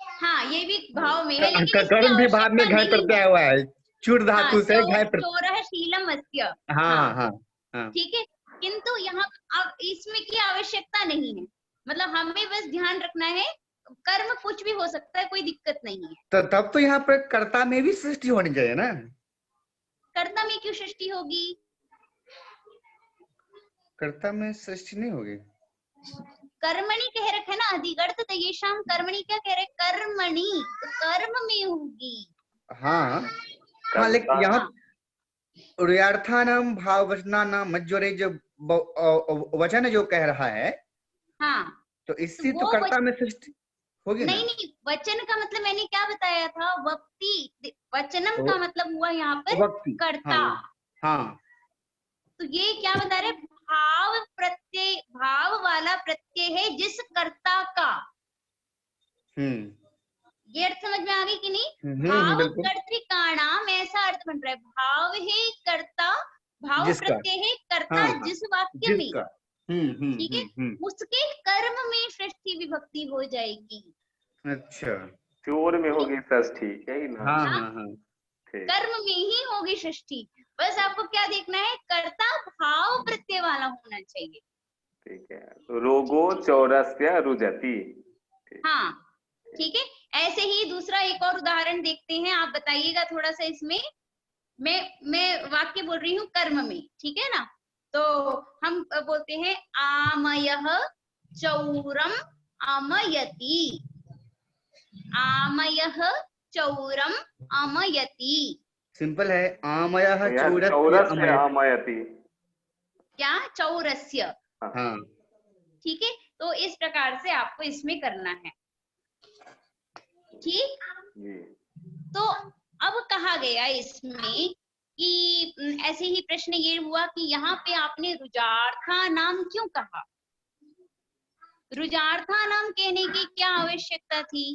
हाँ ये भी भाव में है, लेकिन कर्म भी भाव में घय प्रत्यय हुआ है, चूर धातु से घय प्रत्यय। चौरः शीलम अस्य, हाँ, ठीक है। किंतु यहाँ अब इसमें की आवश्यकता नहीं है, मतलब हमें बस ध्यान रखना है कर्म कुछ भी हो सकता है, कोई दिक्कत नहीं है। तो तब तो यहाँ पर कर्ता में भी सृष्टि होनी चाहिए ना। कर्ता में क्यों सृष्टि होगी? कर्ता में सृष्टि नहीं होगी। कर्मणि कह रखा है ना, अधिगर्थ तयेषाम कर्मणि, क्या कह रहे? कर्मणि, तो कर्म में होगी। हाँ हाँ, लेकिन यहाँ रुयार्थानाम भाववचनानाम मज्वरे जो वचन जो कह रहा है, हाँ, तो इससे तो कर्ता में सृष्टि होगी ना। नहीं, वचन का मतलब मैंने क्या बताया था? वक्ति, वचनम का मतलब हुआ यहाँ पर वक्ति, कर्ता। हाँ। तो ये क्या बता रहे? भाव प्रत्यय, भाव वाला प्रत्यय है जिस कर्ता का। ये अर्थ समझ में आ गई कि नहीं? भाव कर्तृकाणाम, ऐसा अर्थ बन रहा है। भाव है कर्ता, भाव प्रत्यय है कर्ता जिस वाक्य में, ठीक है, उसके कर्म में षष्ठी विभक्ति हो जाएगी। अच्छा, चोर में होगी षष्ठी, यही ना? हाँ। कर्म में ही होगी षष्ठी। बस आपको क्या देखना है? कर्ता भाव प्रत्यय वाला होना चाहिए। ठीक है, रोगो चौरस्य रुजति। हाँ, ठीक है। ऐसे ही दूसरा एक और उदाहरण देखते हैं, आप बताइएगा थोड़ा सा इसमें। मैं वाक्य बोल रही हूँ कर्म में, ठीक है ना? तो हम बोलते हैं आमयः चौरम अमयति, आमयः चौरम अमयति। सिंपल है, आमयः चौरस्य अमयति। क्या? चौरस्य, हाँ। ठीक है। तो इस प्रकार से आपको इसमें करना है, ठीक। तो अब कहा गया इसमें कि ऐसे ही प्रश्न ये हुआ कि यहाँ पे आपने रुजार्था नाम क्यों कहा? रुजार्था नाम कहने की क्या आवश्यकता थी?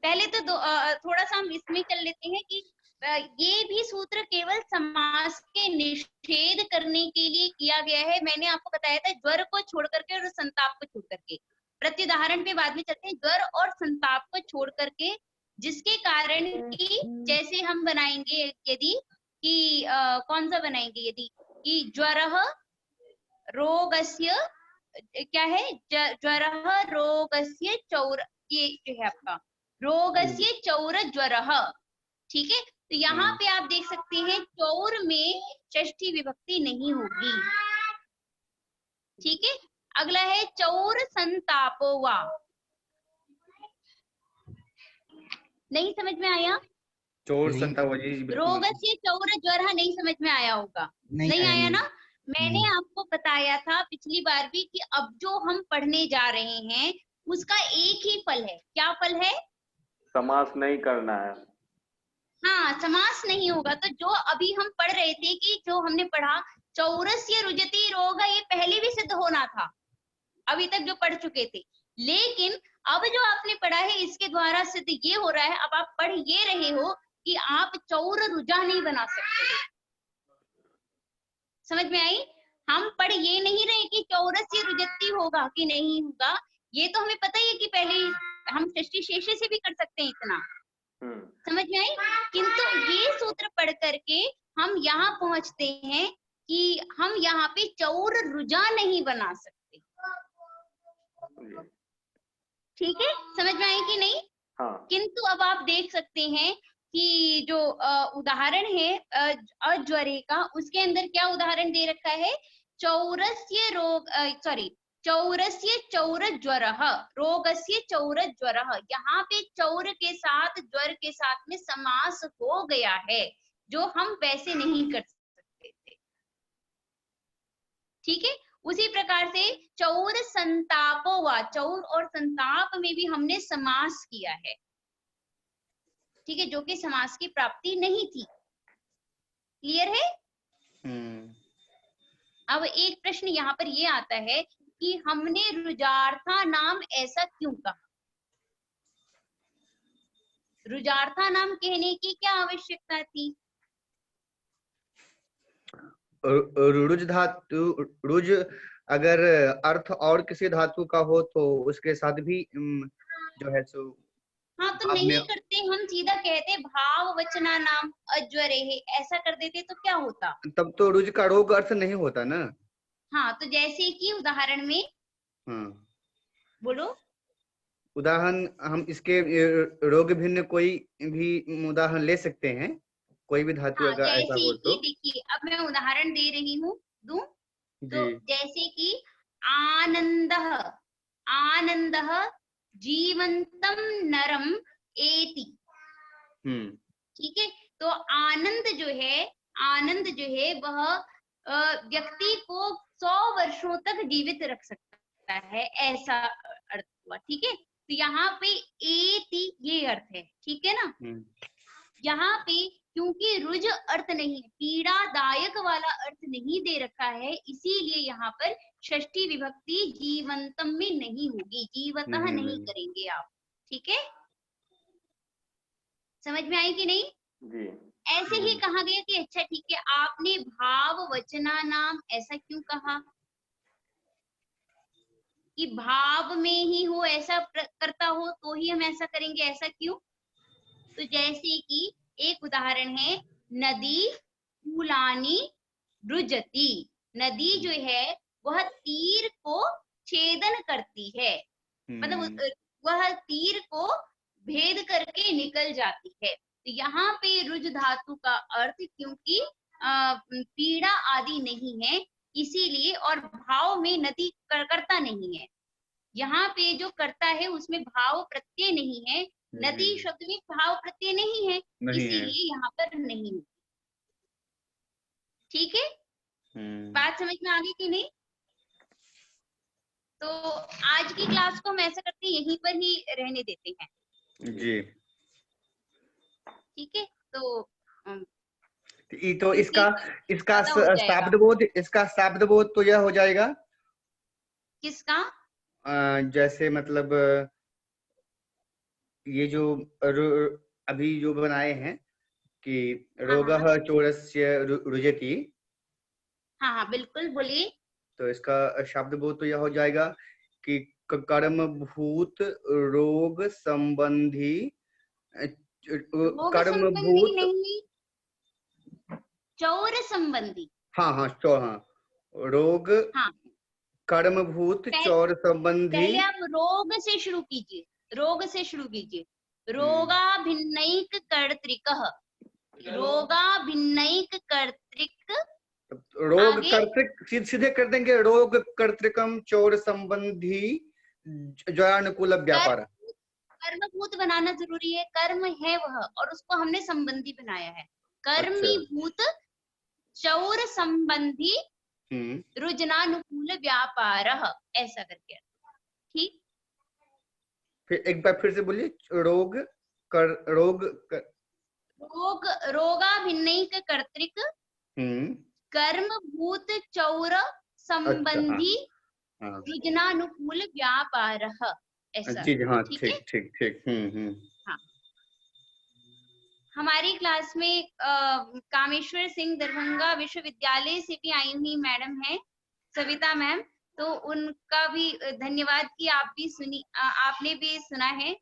पहले तो थोड़ा सा हम इसमें चल लेते हैं कि ये भी सूत्र केवल समास के निषेध करने के लिए किया गया है। मैंने आपको बताया था ज्वर को छोड़ करके और संताप को छोड़ करके। प्रत्युदाहरण पे बाद में चलते हैं। ज्वर और संताप को छोड़ करके, जिसके कारण कि जैसे हम बनाएंगे यदि कि कौन सा बनाएंगे, यदि कि ज्वरः रोगस्य, क्या है? ज्वरः रोगस्य चौर, ये जो है आपका रोगस्य चौर ज्वरः, ठीक है। तो यहाँ पे आप देख सकते हैं चौर में षष्ठी विभक्ति नहीं होगी, ठीक है। अगला है चौर संतापो वा, नहीं समझ में आया? चौर संताप, रोगस्य चौर ज्वरः नहीं समझ में आया होगा? नहीं आया ना? मैंने आपको बताया था पिछली बार भी कि अब जो हम पढ़ने जा रहे हैं उसका एक ही फल है। क्या फल है? समास नहीं करना है। हाँ, समास नहीं होगा। तो जो अभी हम पढ़ रहे थे कि जो हमने पढ़ा चौरस्य रुजति रोग, ये पहले भी सिद्ध होना था अभी तक जो पढ़ चुके थे, लेकिन अब जो आपने पढ़ा है इसके द्वारा सिद्ध ये हो रहा है। अब आप पढ़ ये रहे हो कि आप चौर रुजा नहीं बना सकते। समझ में आई? हम पढ़ ये नहीं रहे कि चौरस्य रुजति होगा कि नहीं होगा, ये तो हमें पता ही है कि पहले हम षष्ठी शेषे से भी कर सकते हैं इतना। समझ में आई? किंतु ये सूत्र पढ़ करके हम यहाँ पहुंचते हैं कि हम यहाँ पे चौर रुजा नहीं बना सकते। ठीक है, समझ में आई कि नहीं? हाँ। किंतु अब आप देख सकते हैं कि जो उदाहरण है अज्वरे का, उसके अंदर क्या उदाहरण दे रखा है? चौरस्य रोग, चौरस्य चौर ज्वरः, रोगस्य चौर ज्वरः। यहाँ पे चौर के साथ ज्वर के साथ में समास हो गया है, जो हम वैसे नहीं कर सकते थे, ठीक है। उसी प्रकार से चौर संतापो वा, चौर और संताप में भी हमने समास किया है, ठीक है, जो कि समास की प्राप्ति नहीं थी। क्लियर है? अब एक प्रश्न यहाँ पर ये आता है कि हमने रुजार्था नाम ऐसा क्यों कहा? रुजार्था नाम कहने की क्या आवश्यकता थी? रुज धातु, रुज अगर अर्थ और किसी धातु का हो तो उसके साथ भी जो है सो हाँ तो आपने नहीं करते, हम सीधा कहते भाव वचना नाम अज्वरे है, ऐसा कर देते तो क्या होता? तब तो रुज का रोग अर्थ नहीं होता ना। हाँ तो जैसे कि उदाहरण में हाँ, बोलो। उदाहरण हम इसके रोग भिन्न कोई भी उदाहरण ले सकते हैं, कोई भी धातु हाँ अगर ऐसा जैसे हो कि तो। देखिए, अब मैं उदाहरण दे रही हूँ, दूं तो जी। जैसे कि आनंदः, आनंदः जीवंतम नरम एति, ठीक है। तो आनंद जो है, आनंद जो है वह व्यक्ति को 100 वर्षों तक जीवित रख सकता है, ऐसा अर्थ हुआ, ठीक है। तो यहाँ पे एति ये अर्थ है, ठीक है ना। यहाँ पे क्योंकि रुज अर्थ नहीं, पीड़ादायक वाला अर्थ नहीं दे रखा है, इसीलिए यहाँ पर षष्ठी विभक्ति जीवंतम में नहीं होगी, जीवतः नहीं करेंगे आप, ठीक है। समझ में आई कि नहीं? जी। ऐसे ही कहा गया कि अच्छा ठीक है, आपने भाव वचना नाम ऐसा क्यों कहा कि भाव में ही हो, ऐसा करता हो तो ही हम ऐसा करेंगे, ऐसा क्यों? तो जैसे कि एक उदाहरण है, नदी कूलानी रुजती, नदी जो है वह तीर को छेदन करती है, मतलब वह तीर को भेद करके निकल जाती है। तो यहाँ पे रुज धातु का अर्थ क्योंकि पीड़ा आदि नहीं है इसीलिए, और भाव में नदी करता नहीं है, यहाँ पे जो करता है उसमें भाव प्रत्यय नहीं है, नदी शब्द में भाव प्रत्यय नहीं है, इसीलिए यहाँ पर नहीं है, ठीक है। बात समझ में आ गई कि नहीं? तो आज की क्लास को हम ऐसा करते हैं, यहीं पर ही रहने देते हैं जी। ठीक है। तो तो इसका ज्यादा हो जाएगा। शब्द बोध तो यह हो जाएगा किसका? जैसे मतलब ये जो अभी जो बनाए हैं कि रोगः चोरस्य रुजति, हाँ हाँ बिल्कुल बोलिए। तो इसका शब्द बोध तो यह हो जाएगा कि कर्म भूत रोग संबंधी, रोग कर्म संबंधी भूत नहीं, चौर संबंधी। हाँ रोग हाँ कर्म भूत चौर संबंधी। पहले आप रोग से शुरू कीजिए, रोग से शुरू कीजिए। रोगा भिन्नैक कर्तृकः, रोगा भिन्नैक कर्तृक, रोग कर्तृक सीधे कर देंगे, रोग कर्तृकम चौर संबंधी जयानुकूल व्यापार। कर्मभूत बनाना जरूरी है, कर्म है वह और उसको हमने संबंधी बनाया है, कर्मीभूत चौर संबंधी रुजनानुकूल व्यापार, ऐसा करके, ठीक। फिर एक बार फिर से बोलिए, रोग रोगा भिन्नैक कर्तृक कर्म भूत चौर संबंधी रुजनानुकूल व्यापार, ऐसा। जी हाँ, ठीक। हाँ, हमारी क्लास में कामेश्वर सिंह दरभंगा विश्वविद्यालय से भी आई हुई मैडम है, सविता मैम, तो उनका भी धन्यवाद कि आप भी सुनी, आपने भी सुना है,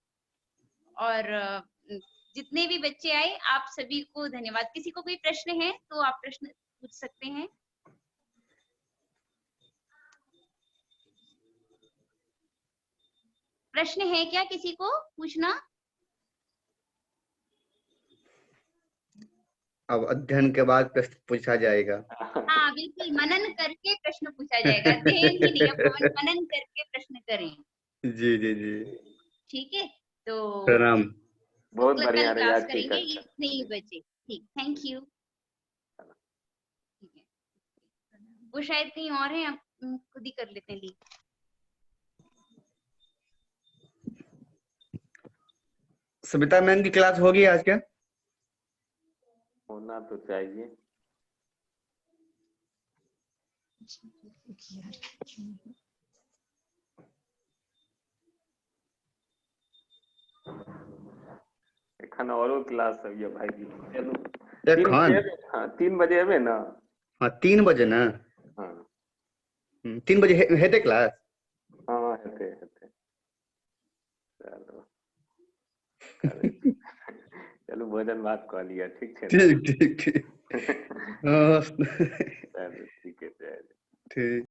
और जितने भी बच्चे आए आप सभी को धन्यवाद। किसी को कोई प्रश्न है तो आप प्रश्न पूछ सकते हैं। प्रश्न है क्या किसी को पूछना? अब अध्ययन के बाद प्रश्न पूछा जाएगा। हाँ बिल्कुल, मनन करके प्रश्न पूछा जाएगा, अध्ययन ही नहीं, अब मनन करके प्रश्न करें। जी ठीक है, तो प्रणाम। बहुत बढ़िया रही क्लास आज की करेंगे कक्षा। इतने ही बजे, ठीक, थैंक यू। ठीक है, वो शायद कहीं और है, आप खुद ही कर लेते हैं लीव। सविता मैम की क्लास होगी आज क्या? होना तो चाहिए। एखन औरो क्लास सब ये भाई जी, चलो 3 बजे है ना? हाँ 3 बजे ना। हाँ 3 बजे हेते क्लास। हाँ हेते चलो। भोजन भात कह लिया, ठीक है। ठीक ठीक ठीक। चलो ठीक है, जय। ठीक।